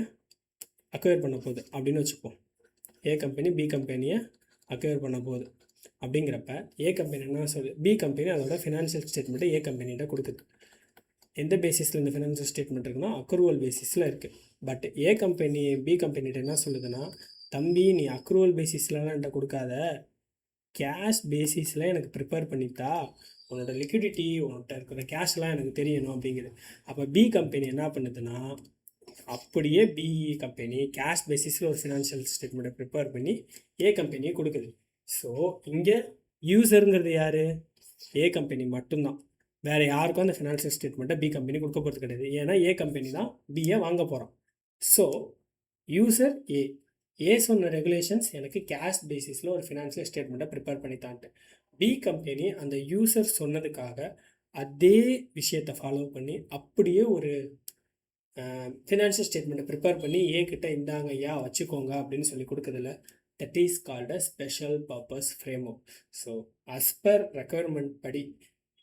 அக்வயர் பண்ண போகுது அப்படின்னு வச்சுப்போம். ஏ கம்பெனி பி கம்பெனியை அக்வயர் பண்ண போகுது அப்படிங்கிறப்ப ஏ கம்பெனி என்ன சொல்லுது, பி கம்பெனி அதோட ஃபினான்ஷியல் ஸ்டேட்மெண்ட்டை ஏ கம்பெனிகிட்ட கொடுக்குது. எந்த பேசிஸில் இந்த ஃபினான்ஷியல் ஸ்டேட்மெண்ட் இருக்குன்னா அக்ரூவல் பேசிஸில் இருக்குது. பட் ஏ கம்பெனி பி கம்பெனிகிட்ட என்ன சொல்லுதுன்னா, தம்பி நீ அக்ரூவல் பேசிஸ்லலாம் என்கிட்ட கொடுக்காத, கேஷ் பேசிஸில் எனக்கு ப்ரிப்பேர் பண்ணித்தா, உன்னோட லிக்விடிட்டி உன்கிட்ட இருக்கிற கேஷ்லாம் எனக்கு தெரியணும் அப்படிங்குது. அப்போ பி கம்பெனி என்ன பண்ணுதுன்னா, அப்படியே பிஇ கம்பெனி கேஷ் பேசிஸில் ஒரு ஃபினான்ஷியல் ஸ்டேட்மெண்ட்டை ப்ரிப்பேர் பண்ணி ஏ கம்பெனியை கொடுக்குது. ஸோ இங்கே யூசருங்கிறது யார்? ஏ கம்பெனி மட்டும்தான். வேறு யாருக்கும் அந்த ஃபினான்ஷியல் ஸ்டேட்மெண்ட்டை பி கம்பெனி கொடுக்க போகிறது கிடையாது. ஏன்னா ஏ கம்பெனி தான் பிஏ வாங்க போகிறோம். ஸோ யூசர் ஏ சொன்ன ரெகுலேஷன்ஸ் எனக்கு கேஷ் பேசிஸில் ஒரு ஃபினான்ஷியல் ஸ்டேட்மெண்ட்டை ப்ரிப்பேர் பண்ணித்தான்ட்டு, பி கம்பெனி அந்த யூசர் சொன்னதுக்காக அதே விஷயத்தை ஃபாலோ பண்ணி அப்படியே ஒரு ஃபினான்ஷியல் ஸ்டேட்மெண்ட்டை ப்ரிப்பேர் பண்ணி ஏகிட்ட இந்தாங்க ஐயா வச்சுக்கோங்க அப்படின்னு சொல்லி கொடுக்குறதில்ல. That is called a special purpose framework. So as per requirement படி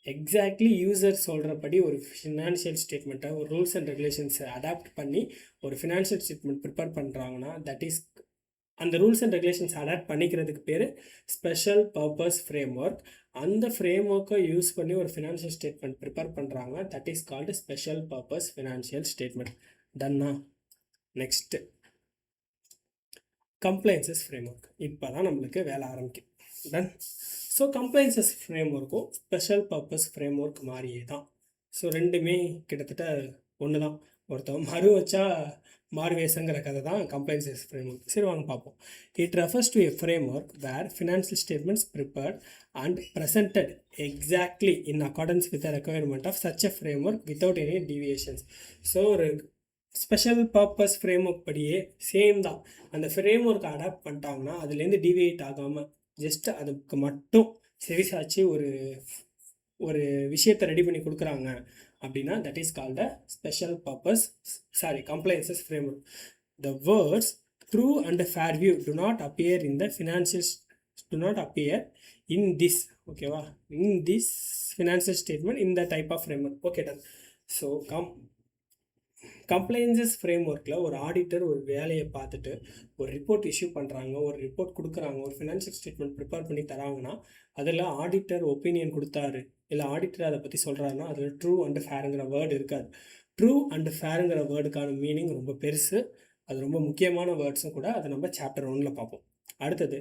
எக்ஸாக்ட்லி யூசர் சொல்கிறபடி ஒரு ஃபினான்ஷியல் ஸ்டேட்மெண்ட்டை ஒரு ரூல்ஸ் அண்ட் ரெகுலேஷன்ஸை அடாப்ட் பண்ணி ஒரு ஃபினான்ஷியல் ஸ்டேட்மெண்ட் ப்ரிப்பேர் பண்ணுறாங்கன்னா தட் இஸ் அந்த ரூல்ஸ் அண்ட் ரெகுலேஷன்ஸ் அடாப்ட் பண்ணிக்கிறதுக்கு பேர் ஸ்பெஷல் பர்பஸ் ஃப்ரேம்வொர்க். அந்த ஃப்ரேம்வொர்க்கை யூஸ் பண்ணி ஒரு ஃபினான்ஷியல் ஸ்டேட்மெண்ட் ப்ரிப்பேர் பண்ணுறாங்க, that is called special purpose financial statement. டன்னா. Next compliances framework. இப்போ தான் நம்மளுக்கு வேலை ஆரம்பிக்கும். டன். ஸோ கம்ப்ளைன்சஸ் ஃப்ரேம் ஒர்க்கும் ஸ்பெஷல் பர்பஸ் ஃப்ரேம் ஒர்க் மாதிரியே தான். ஸோ ரெண்டுமே கிட்டத்தட்ட ஒன்று தான். ஒருத்தவங்க மறு வச்சா மாறு வேஷங்கிற கதை தான் கம்ப்ளைன்சஸ் ஃப்ரேம் ஒர்க். சரி வாங்க பார்ப்போம். It refers to a framework where financial statements prepared and presented exactly in accordance with the requirement of such a framework without any deviations. So ஒரு ஸ்பெஷல் பர்பஸ் ஃப்ரேம் ஒர்க் படியே same தான். அந்த frame ஒர்க்கை adapt பண்ணிட்டாங்கன்னா அதுலேருந்து deviate ஆகாமல் just அதுக்கு மட்டும் செவிசாச்சு ஒரு விஷயத்தை ரெடி பண்ணி கொடுக்குறாங்க அப்படின்னா that is called a special purpose compliances framework. The words true and fair view to not appear in the in this, ஓகேவா, in this financial statement in the type of framework. Okay done. So compliances frame ஒர்க்கில் ஒரு auditor ஒரு வேலையை பார்த்துட்டு ஒரு report issue பண்ணுறாங்க, ஒரு report கொடுக்குறாங்க, ஒரு ஃபினான்ஷியல் ஸ்டேட்மெண்ட் ப்ரிப்பேர் பண்ணி தராங்கன்னா அதில் ஆடிட்டர் ஒப்பீனியன் கொடுத்தாரு இல்லை ஆடிட்டர் அதை பற்றி சொல்கிறாருன்னா அதில் ட்ரூ அண்ட் ஃபேருங்கிற வேர்டு இருக்காது. ட்ரூ அண்ட் ஃபேருங்கிற வேர்டுக்கான மீனிங் ரொம்ப பெருசு, அது ரொம்ப முக்கியமான வேர்ட்ஸும் கூட. அதை நம்ம சாப்டர் 1 பார்ப்போம். அடுத்தது,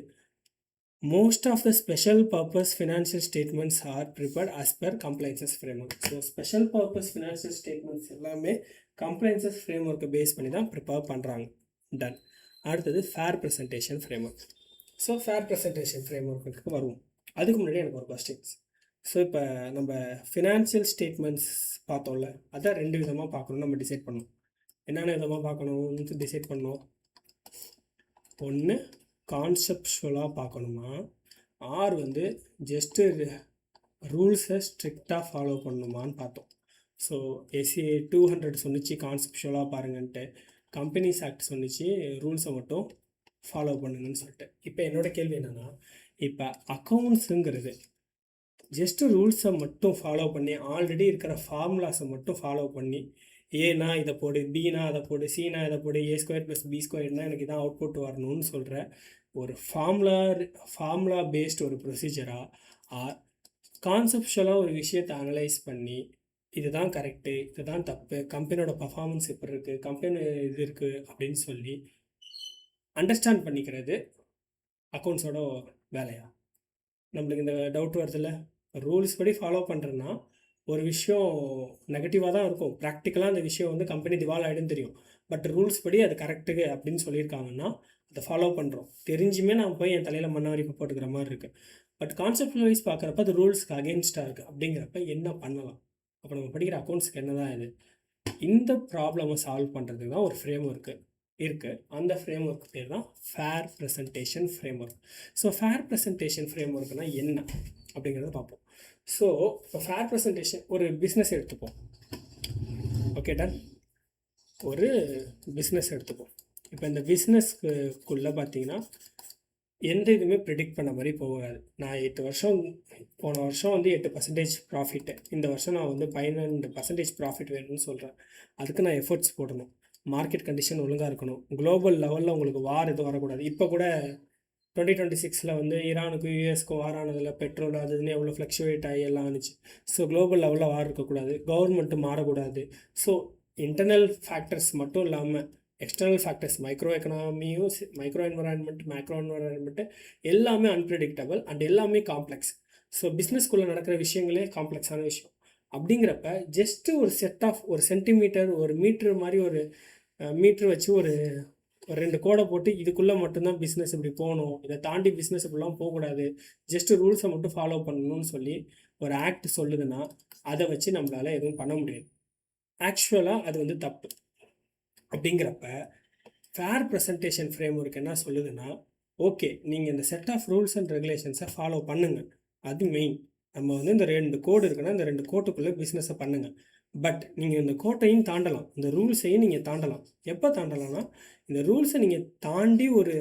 most of the special purpose financial statements are prepared as per compliances framework. So special purpose financial statements எல்லாமே compliances framework பேஸ் பண்ணி தான் ப்ரிப்பேர் பண்ணுறாங்க. டன். அடுத்தது fair presentation framework. So fair presentation ஃப்ரேம்ஒர்க்கு வருவோம். அதுக்கு முன்னாடி எனக்கு ஒரு கொஸ்டின்ஸ். ஸோ இப்போ நம்ம ஃபினான்ஷியல் ஸ்டேட்மெண்ட்ஸ் பார்த்தோம்ல, அதை 2 விதமாக பார்க்கணும், நம்ம டிசைட் பண்ணணும். என்னென்ன விதமாக பார்க்கணும்னு டிசைட் பண்ணோம். ஒன்று கான்செப்ஷுவலாக பார்க்கணுமா, ஆர் வந்து ஜஸ்ட்டு ரூல்ஸை ஸ்ட்ரிக்டாக ஃபாலோ பண்ணணுமான்னு பார்த்தோம். ஸோ எஸ்சி 200 சொன்னிச்சு கான்செப்ஷுவலாக பாருங்கன்ட்டு, கம்பெனிஸ் ஆக்ட் சொன்னிச்சு ரூல்ஸை மட்டும் ஃபாலோ பண்ணுங்கன்னு சொல்லிட்டு. இப்போ என்னோடய கேள்வி என்னென்னா, இப்போ அக்கௌண்ட்ஸுங்கிறது ஜஸ்ட்டு ரூல்ஸை மட்டும் ஃபாலோ பண்ணி ஆல்ரெடி இருக்கிற ஃபார்முலாஸை மட்டும் ஃபாலோ பண்ணி ஏனா இதை போடு, பினா அதை போடு, சினா இதை போடு, A² + B² எனக்கு இதான் அவுட்புட் வரணும்னு சொல்கிற ஒரு ஃபார்முலா பேஸ்ட் ஒரு ப்ரொசீஜராக கான்செப்ஷுவலாக ஒரு விஷயத்தை அனலைஸ் பண்ணி இதுதான் கரெக்டு, இதுதான் தப்பு, கம்பெனியோட பர்ஃபார்மன்ஸ் எப்படி இருக்குது, கம்பெனி இது இருக்குது அப்படின்னு சொல்லி அண்டர்ஸ்டாண்ட் பண்ணிக்கிறது அக்கௌண்ட்ஸோட வேலையா? நம்மளுக்கு இந்த டவுட் வருதில்ல. ரூல்ஸ் படி ஃபாலோ பண்ணுறேன்னா ஒரு விஷயம் நெகட்டிவாக தான் இருக்கும், ப்ராக்டிக்கலாக அந்த விஷயம் வந்து கம்பெனி திவால் ஆகிடுன்னு தெரியும். பட் ரூல்ஸ் படி அது கரெக்டுக்கு அப்படின்னு சொல்லியிருக்காங்கன்னா அதை ஃபாலோ பண்ணுறோம். தெரிஞ்சுமே நான் போய் என் தலையில் மண்ணாரிப்பு போட்டுக்கிற மாதிரி இருக்குது. பட் கான்செப்ட் வைஸ் பார்க்குறப்ப அது ரூல்ஸ்க்கு அகெயின்ஸ்டாக இருக்குது. அப்படிங்கிறப்ப என்ன பண்ணலாம்? அப்போ நம்ம படிக்கிற அக்கௌண்ட்ஸ்க்கு என்ன தான் இது? இந்த ப்ராப்ளமை சால்வ் பண்ணுறதுக்கு தான் ஒரு ஃப்ரேம் ஒர்க்கு இருக்குது. அந்த ஃப்ரேம் ஒர்க் பேர் தான் fair presentation framework. So fair presentation ஃப்ரேம் ஒர்க்குனால் என்ன அப்படிங்கிறத பார்ப்போம். ஸோ இப்போ ஃபேர் ப்ரெசன்டேஷன், ஒரு பிஸ்னஸ் எடுத்துப்போம். Okay done. ஒரு பிஸ்னஸ் எடுத்துப்போம். இப்போ இந்த பிஸ்னஸ்க்குள்ளே பார்த்தீங்கன்னா எந்த இதுவுமே ப்ரிடிக்ட் பண்ண மாதிரி போகாது. நான் 8 வருஷம், போன வருஷம் வந்து 8% ப்ராஃபிட்டு, இந்த வருஷம் நான் வந்து 12% ப்ராஃபிட் வேணும்னு சொல்கிறேன். அதுக்கு நான் எஃபர்ட்ஸ் போடணும், மார்க்கெட் கண்டிஷன் ஒழுங்காக இருக்கணும், குளோபல் லெவலில் உங்களுக்கு வார் எதுவும் வரக்கூடாது. இப்போ கூட 2026 வந்து ஈரானுக்கும் யூஎஸ்க்கும் வார் ஆனதில் பெட்ரோல் அதுன்னு எவ்வளோ ஃப்ளக்சுவேட் ஆகி எல்லாம் ஆனிச்சு. ஸோ குளோபல் லெவலில் வார் இருக்கக்கூடாது, கவர்மெண்ட்டு மாறக்கூடாது. ஸோ இன்டர்னல் ஃபேக்டர்ஸ் மட்டும் இல்லாமல் எக்ஸ்டர்னல் ஃபேக்டர்ஸ், மைக்ரோ எக்கனாமியும், மைக்ரோ என்வரான்மெண்ட், மேக்ரோ என்வரான்மெண்ட்டு எல்லாமே அன்பிரடிக்டபிள் அண்ட் எல்லாமே காம்ப்ளெக்ஸ். ஸோ பிஸ்னஸ்குள்ளே நடக்கிற விஷயங்களே காம்ப்ளெக்ஸான விஷயம். அப்படிங்கிறப்ப ஜஸ்ட்டு ஒரு செட் ஆஃப் ஒரு சென்டிமீட்டர், ஒரு மீட்ரு மாதிரி ஒரு மீட்ரு வச்சு ஒரு 2 கோடை போட்டு இதுக்குள்ளே மட்டும்தான் பிஸ்னஸ் இப்படி போகணும், இதை தாண்டி பிஸ்னஸ் இப்படிலாம் போகக்கூடாது, ஜஸ்ட்டு ரூல்ஸை மட்டும் ஃபாலோ பண்ணணும்னு சொல்லி ஒரு ஆக்ட் சொல்லுதுன்னா அதை வச்சு நம்மளால் எதுவும் பண்ண முடியாது. ஆக்சுவலாக அது வந்து தப்பு. அப்படிங்கிறப்ப ஃபேர் ப்ரெசன்டேஷன் ஃப்ரேம் ஒர்க் என்ன சொல்லுதுன்னா, ஓகே நீங்கள் இந்த செட் ஆஃப் ரூல்ஸ் அண்ட் ரெகுலேஷன்ஸை ஃபாலோ பண்ணுங்கள், அது மெயின். நம்ம வந்து இந்த 2 கோடு இருக்குன்னா இந்த 2 கோட்டுக்குள்ளே பிஸ்னஸை பண்ணுங்கள். பட் நீங்கள் இந்த கோட்டையும் தாண்டலாம், இந்த ரூல்ஸையும் நீங்கள் தாண்டலாம். எப்போ தாண்டலாம்னா, இந்த ரூல்ஸை நீங்கள் தாண்டி ஒரு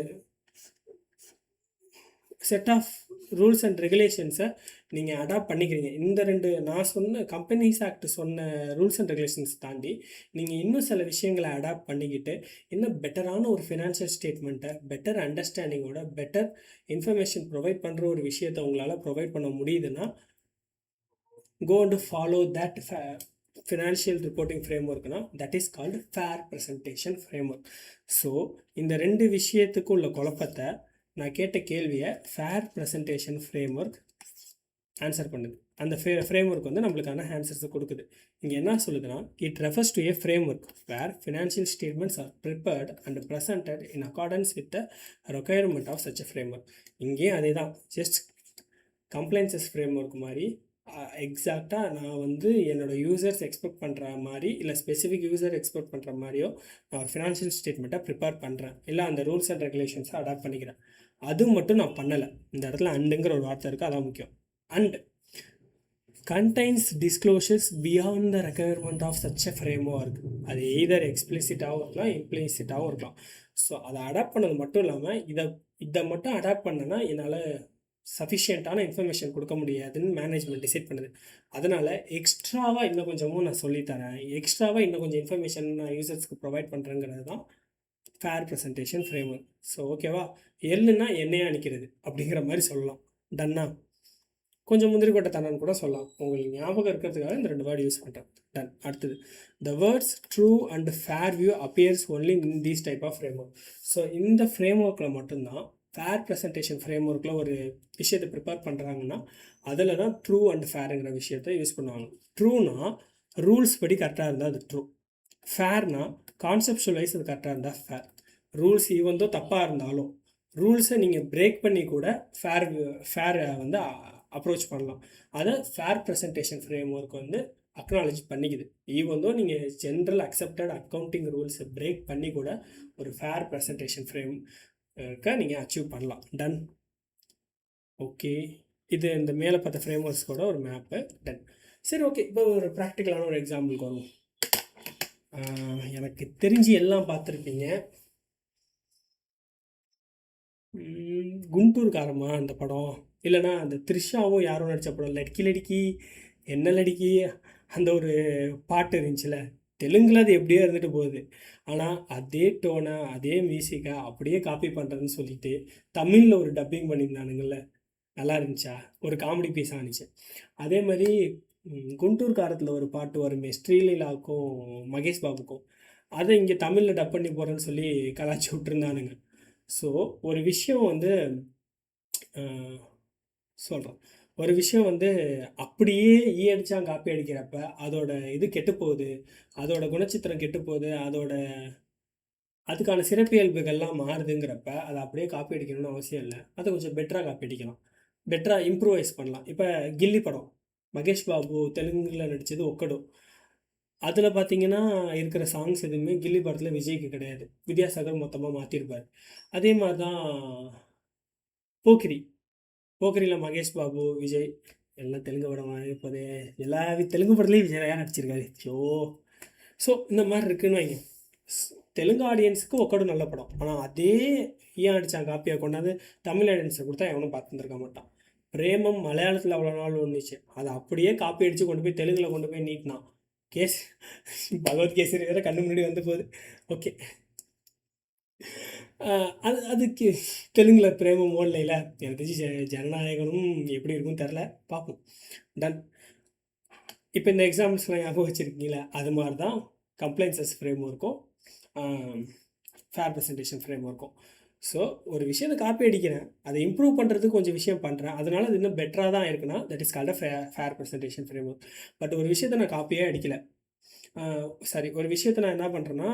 செட் ஆஃப் ரூல்ஸ் அண்ட் ரெகுலேஷன்ஸை நீங்கள் அடாப்ட் பண்ணிக்கிறீங்க. இந்த 2 நான் சொன்ன கம்பெனிஸ் ஆக்ட் சொன்ன ரூல்ஸ் அண்ட் ரெகுலேஷன்ஸ் தாண்டி நீங்கள் இன்னும் சில விஷயங்களை அடாப்ட் பண்ணிக்கிட்டு இன்னும் பெட்டரான ஒரு ஃபினான்ஷியல் ஸ்டேட்மெண்ட்டை பெட்டர் அண்டர்ஸ்டாண்டிங்கோட பெட்டர் இன்ஃபர்மேஷன் ப்ரொவைட் பண்ணுற ஒரு விஷயத்தை உங்களால் ப்ரொவைட் பண்ண முடியுதுன்னா, go and follow that financial reporting ஃப்ரேம் ஒர்க்னா that is called fair presentation framework. So இந்த ரெண்டு விஷயத்துக்கும் உள்ள குழப்பத்தை நான் கேட்ட கேள்வியை fair presentation framework answer பண்ணுது. அந்த ஃப்ரேம் ஒர்க் வந்து நம்மளுக்கான ஆன்சர்ஸை கொடுக்குது. இங்கே என்ன சொல்லுதுன்னா, it refers to a framework where financial statements are prepared and presented in accordance with the requirement of such a framework. இங்கேயும் அதே தான், ஜஸ்ட் கம்ப்ளைன்சஸ் ஃப்ரேம் ஒர்க் மாதிரி எக்ஸாக்டாக நான் வந்து என்னோடய யூசர்ஸ் எக்ஸ்பெக்ட் பண்ணுற மாதிரி இல்லை ஸ்பெசிஃபிக் யூசர் எக்ஸ்பெக்ட் பண்ணுற மாதிரியோ நான் ஒரு ஃபினான்ஷியல் ஸ்டேட்மெண்ட்டை ப்ரிப்பேர் பண்ணுறேன், இல்லை அந்த ரூல்ஸ் அண்ட் ரெகுலேஷன்ஸை அடாப்ட் பண்ணிக்கிறேன். அது மட்டும் நான் பண்ணலை. இந்த இடத்துல அண்டுங்கிற ஒரு வார்த்தை இருக்குது, அதான் முக்கியம். And contains disclosures beyond the requirement of such a framework. அது எய்தர் எக்ஸ்பிளிசிட்டாகவும் இருக்கலாம், இம்ப்ளிசிட்டாகவும் இருக்கலாம். ஸோ அதை அடாப்ட் பண்ணது மட்டும் இல்லாமல் இதை மட்டும் அடாப்ட் பண்ணனா என்னால் சஃபிஷியண்ட்டான இன்ஃபர்மேஷன் கொடுக்க முடியாதுன்னு மேனேஜ்மெண்ட் டிசைட் பண்ணுது. அதனால் எக்ஸ்ட்ராவாக இன்னும் கொஞ்சமும் நான் சொல்லித்தரேன், எக்ஸ்ட்ராவாக இன்னும் கொஞ்சம் இன்ஃபர்மேஷன் நான் யூசர்ஸ்க்கு ப்ரொவைட் பண்ணுறேங்கிறது தான் fair presentation framework. So ஓகேவா, எள்ளுன்னா எண்ணெயாக அணிக்கிறது அப்படிங்கிற மாதிரி சொல்லலாம். டன்னா, கொஞ்சம் முந்திரி கொட்டை தரன்னு கூட சொல்லலாம். உங்களுக்கு ஞாபகம் இருக்கிறதுக்காக இந்த 2 வேர்டு யூஸ் பண்ணுறேன். டன். அடுத்தது, the words true and fair view appears only in these type of framework. So இந்த ஃப்ரேம் ஒர்க்கில் மட்டும்தான், ஃபேர் ப்ரெசன்டேஷன் ஃப்ரேம் ஒர்க்கில் ஒரு விஷயத்தை ப்ரிப்பேர் பண்ணுறாங்கன்னா அதில் தான் ட்ரூ அண்ட் ஃபேருங்கிற விஷயத்தை யூஸ் பண்ணுவாங்க. ட்ரூனா ரூல்ஸ் படி கரெக்டாக இருந்தால் அது ட்ரூ. ஃபேர்னா கான்செப்ஷுவல் வைஸ் அது கரெக்டாக இருந்தால் ஃபேர். ரூல்ஸ் ஈவந்தோ தப்பாக இருந்தாலும் ரூல்ஸை நீங்கள் பிரேக் பண்ணி கூட ஃபேரை வந்து அப்ரோச் பண்ணலாம். அதை ஃபேர் ப்ரெசன்டேஷன் ஃப்ரேம் ஒர்க் வந்து அக்னாலஜ் பண்ணிக்குது. ஈவந்தோ நீங்கள் ஜென்ரல் அக்செப்டட் அக்கௌண்டிங் ரூல்ஸை பிரேக் பண்ணி கூட ஒரு ஃபேர் ப்ரெசன்டேஷன் ஃப்ரேம் நீங்கள் அச்சீவ் பண்ணலாம். டன். ஓகே, இது இந்த மேலே பார்த்த ஃப்ரேம் ஒர்க்ஸோட ஒரு மேப்பு. டன். சரி, ஓகே, இப்போ ஒரு ப்ராக்டிக்கலான ஒரு எக்ஸாம்பிளுக்கு வருவோம். எனக்கு தெரிஞ்சு எல்லாம் பார்த்துருப்பீங்க. குண்டூர்காரமா அந்த படம், இல்லைனா அந்த த்ரிஷாவும் யாரும் நடித்த படம் லட்கி லடிக்கி என்ன லடிக்கி, அந்த ஒரு பாட்டு இருந்துச்சுல, தெலுங்கில் அது எப்படியோ இருந்துட்டு போகுது. ஆனால் அதே டோனை அதே மியூசிக்கை அப்படியே காப்பி பண்ணுறதுன்னு சொல்லிட்டு தமிழில் ஒரு டப்பிங் பண்ணியிருந்தானுங்கள்ல, நல்லா இருந்துச்சா? ஒரு காமெடி பீஸாக இருந்துச்சு. அதே மாதிரி குண்டூர்காரத்தில் ஒரு பாட்டு வருமே, ஸ்ரீலீலாவுக்கும் மகேஷ் பாபுக்கும், அதை இங்கே தமிழில் டப் பண்ணி போகிறேன்னு சொல்லி கலாச்சி விட்டுருந்தானுங்க. ஸோ ஒரு விஷயம் வந்து சொல்கிறேன், ஒரு விஷயம் வந்து அப்படியே அடித்தான் காப்பி அடிக்கிறப்ப அதோட இது கெட்டு போகுது, அதோட குணச்சித்திரம் கெட்டு போகுது, அதுக்கான சிறப்பியல்புகள்லாம் மாறுதுங்கிறப்ப அதை அப்படியே காப்பி அடிக்கணும்னு அவசியம் இல்லை. அதை கொஞ்சம் பெட்டராக காப்பி அடிக்கலாம், பெட்டராக இம்ப்ரூவைஸ் பண்ணலாம். இப்போ கில்லி படம், மகேஷ் பாபு தெலுங்கில் நடித்தது ஒக்கடு. அதில் பார்த்தீங்கன்னா இருக்கிற சாங்ஸ் எதுவுமே கில்லி படத்தில் விஜய்க்கு கிடையாது, வித்யாசாகர் மொத்தமாக மாற்றிருப்பார். அதே மாதிரி தான் போக்கிரியில் மகேஷ் பாபு விஜய் எல்லாம் தெலுங்கு படம் இப்போதே எல்லா தெலுங்கு படத்துலேயும் விஜயா நடிச்சிருக்காரு. ஸோ இந்த மாதிரி இருக்குன்னு வைங்க. தெலுங்கு ஆடியன்ஸுக்கு ஒக்கடு நல்ல படம், ஆனால் அதே அடித்தான் காப்பியாக கொண்டாந்து தமிழ் ஆடியன்ஸை கொடுத்தா எவனும் பார்த்துருக்க மாட்டான். பிரேமம் மலையாளத்தில் அவ்வளோ நாள் ஒன்றுச்சு, அதை அப்படியே காப்பி அடித்து கொண்டு போய் தெலுங்கில் கொண்டு போய் நீட்டினான். பகவத் கேசரி வேறு கண்ணு முன்னாடி வந்து போகுது. ஓகே, அதுக்கு தெலுங்கில் பிரேமம் ஓடலையில் எனக்கு தெரிஞ்சு ஜனநாயகனும் எப்படி இருக்குன்னு தெரில, பார்ப்போம். டன். இப்போ இந்த எக்ஸாம்பிள்ஸ்லாம் ஞாபகம் வச்சுருக்கீங்களா? அது மாதிரி தான் கம்ப்ளைன்சஸ் ஃப்ரேம் ஒர்க்கும் ஃபேர் ப்ரெசன்டேஷன் ஃப்ரேம் ஒர்க்கும். ஸோ ஒரு விஷயத்தை காப்பி அடிக்கிறேன், அதை இம்ப்ரூவ் பண்ணுறதுக்கு கொஞ்சம் விஷயம் பண்ணுறேன், அதனால் அது இன்னும் பெட்டராக தான் இருக்குன்னா that is called fair presentation framework. But ஒரு விஷயத்தை நான் காப்பியே அடிக்கலை, ஒரு விஷயத்தை நான் என்ன பண்ணுறேன்னா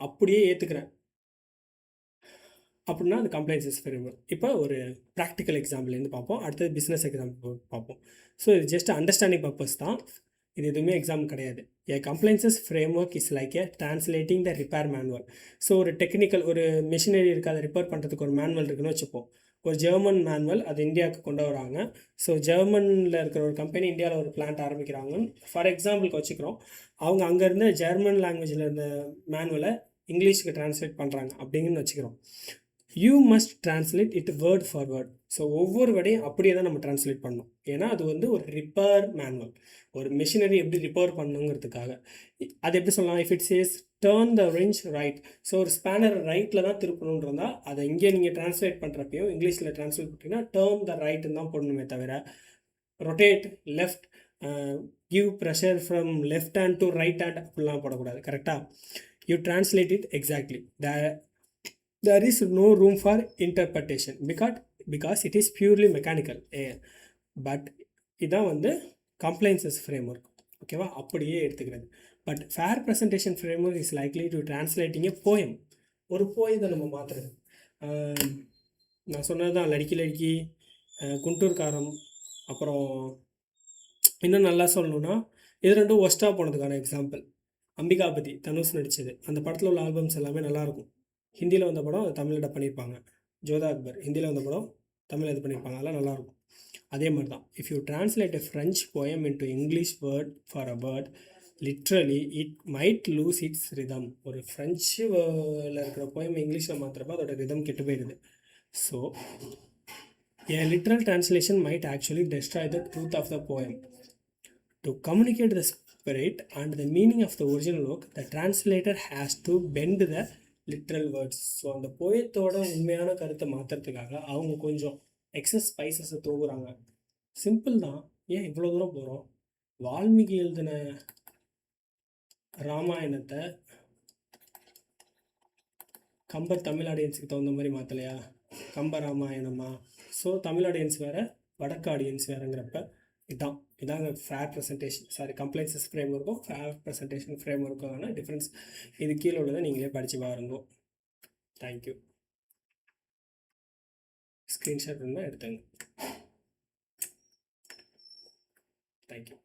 அப்படியே ஏற்றுக்கிறேன் அப்படின்னா அது கம்ப்ளைன்சஸ் ஃப்ரேம் ஒர்க். இப்போ ஒரு ப்ராக்டிக்கல் எக்ஸாம்பிள்லேருந்து பார்ப்போம், அடுத்தது பிஸ்னஸ் எக்ஸாம்பிள் பார்ப்போம். ஸோ இது ஜஸ்ட் அண்டர்ஸ்டாண்டிங் பர்பஸ் தான், இது எதுவுமே எக்ஸாம் கிடையாது. A compliances framework is like a translating the repair manual. So ஒரு டெக்னிக்கல் ஒரு மிஷினரி இருக்குது, அதை ரிப்பேர் பண்ணுறதுக்கு ஒரு மேனுவல் இருக்குன்னு வச்சுப்போம். ஒரு ஜெர்மன் மேனுவல் அது இந்தியாவுக்கு கொண்டு வராங்க. ஸோ ஜெர்மனில் இருக்கிற ஒரு கம்பெனி இந்தியாவில் ஒரு பிளான்ட் ஆரம்பிக்கிறாங்கன்னு ஃபார் எக்ஸாம்பிளுக்கு வச்சுக்கிறோம். அவங்க அங்கேருந்து ஜெர்மன் லாங்குவேஜில் இருந்த மேனுவலை இங்கிலீஷுக்கு ட்ரான்ஸ்லேட் பண்ணுறாங்க அப்படிங்கன்னு வச்சுக்கிறோம். You must translate it word for word. So ஒவ்வொரு வேர்டையும் அப்படியே தான் நம்ம ட்ரான்ஸ்லேட் பண்ணணும், ஏன்னா அது வந்து ஒரு ரிப்பேர் மேனுவல், ஒரு மிஷினரி எப்படி ரிப்பேர் பண்ணுங்கிறதுக்காக. அது எப்படி சொல்லலாம், if it chase turn the wrench right, so ஒரு ஸ்பேனர் ரைட்டில் தான் திருப்பணுன்றதா அதை இங்கே நீங்கள் ட்ரான்ஸ்லேட் பண்ணுறப்பையும் இங்கிலீஷில் ட்ரான்ஸ்லேட் பண்ணிங்கன்னா டேர்ன் த ரைட்டுன்னு தான் போடணுமே தவிர rotate left give pressure from left hand to right hand அப்படிலாம் போடக்கூடாது. கரெக்டாக you translate it exactly. there is no room for interpretation because it is purely mechanical. But இதான் வந்து கம்ப்ளைன்சஸ் ஃப்ரேம்ஒர்க். ஓகேவா, அப்படியே எடுத்துக்கிறது. But fair presentation framework is likely to translating a poem. ஒரு போயத்தை நம்ம மாற்றுறது. நான் சொன்னது தான் லடிக்கி லடிக்கி, குண்டூர் காரம், அப்புறம் இன்னும் நல்லா சொல்லணுன்னா இது ரெண்டும் ஒஸ்ட்டாக போனதுக்கான எக்ஸாம்பிள். அம்பிகாபதி தனுஷ் நடித்தது, அந்த படத்தில் உள்ள ஆல்பம்ஸ் எல்லாமே நல்லாயிருக்கும். ஹிந்தியில் வந்த படம் அது தமிழில் டப் பண்ணியிருப்பாங்க. ஜோதா அக்பர் ஹிந்தியில் வந்த படம் தமிழில் இது பண்ணியிருப்பாங்க, அதெல்லாம் நல்லாயிருக்கும். அதே மாதிரி தான் if you translate a French poem into English word for a word literally it might loose it's rhythm. ஒரு ஃப்ரெஞ்சில் இருக்கிற போயம் இங்கிலீஷில் மாத்திரப்போ அதோட ரிதம் கெட்டு போயிடுது. So a literal translation might actually destroy the truth of the poem. To communicate the spirit and the meaning of the original work, the translator has to bend the literal words. So அந்த போயத்தோட உண்மையான கருத்தை மாற்றுறதுக்காக அவங்க கொஞ்சம் excess ஸ்பைசஸை தூக்குறாங்க. Simple தான், ஏன் இவ்வளோ தூரம் போகிறோம்? வால்மீகி எழுதின ராமாயணத்தை கம்பர் தமிழ் ஆடியன்ஸுக்கு தகுந்த மாதிரி மாற்றலையா? கம்ப ராமாயணமா? ஸோ தமிழ் ஆடியன்ஸ் வேறு, வடக்கு ஆடியன்ஸ் வேறுங்கிறப்ப இதாங்க ஃபேர் ப்ரெசன்டேஷன், கம்ப்ளைன்சஸ் ஃப்ரேம் ஒர்க்கும் ஃபேர் ப்ரெசன்டேஷன் ஃப்ரேம் ஒர்க்கான டிஃப்ரென்ஸ். இது கீழே உள்ளதை நீங்களே படித்து பாருங்க. தேங்க்யூ. ஸ்க்ரீன்ஷாட் இருந்தால் எடுத்துங்க. தேங்க்யூ.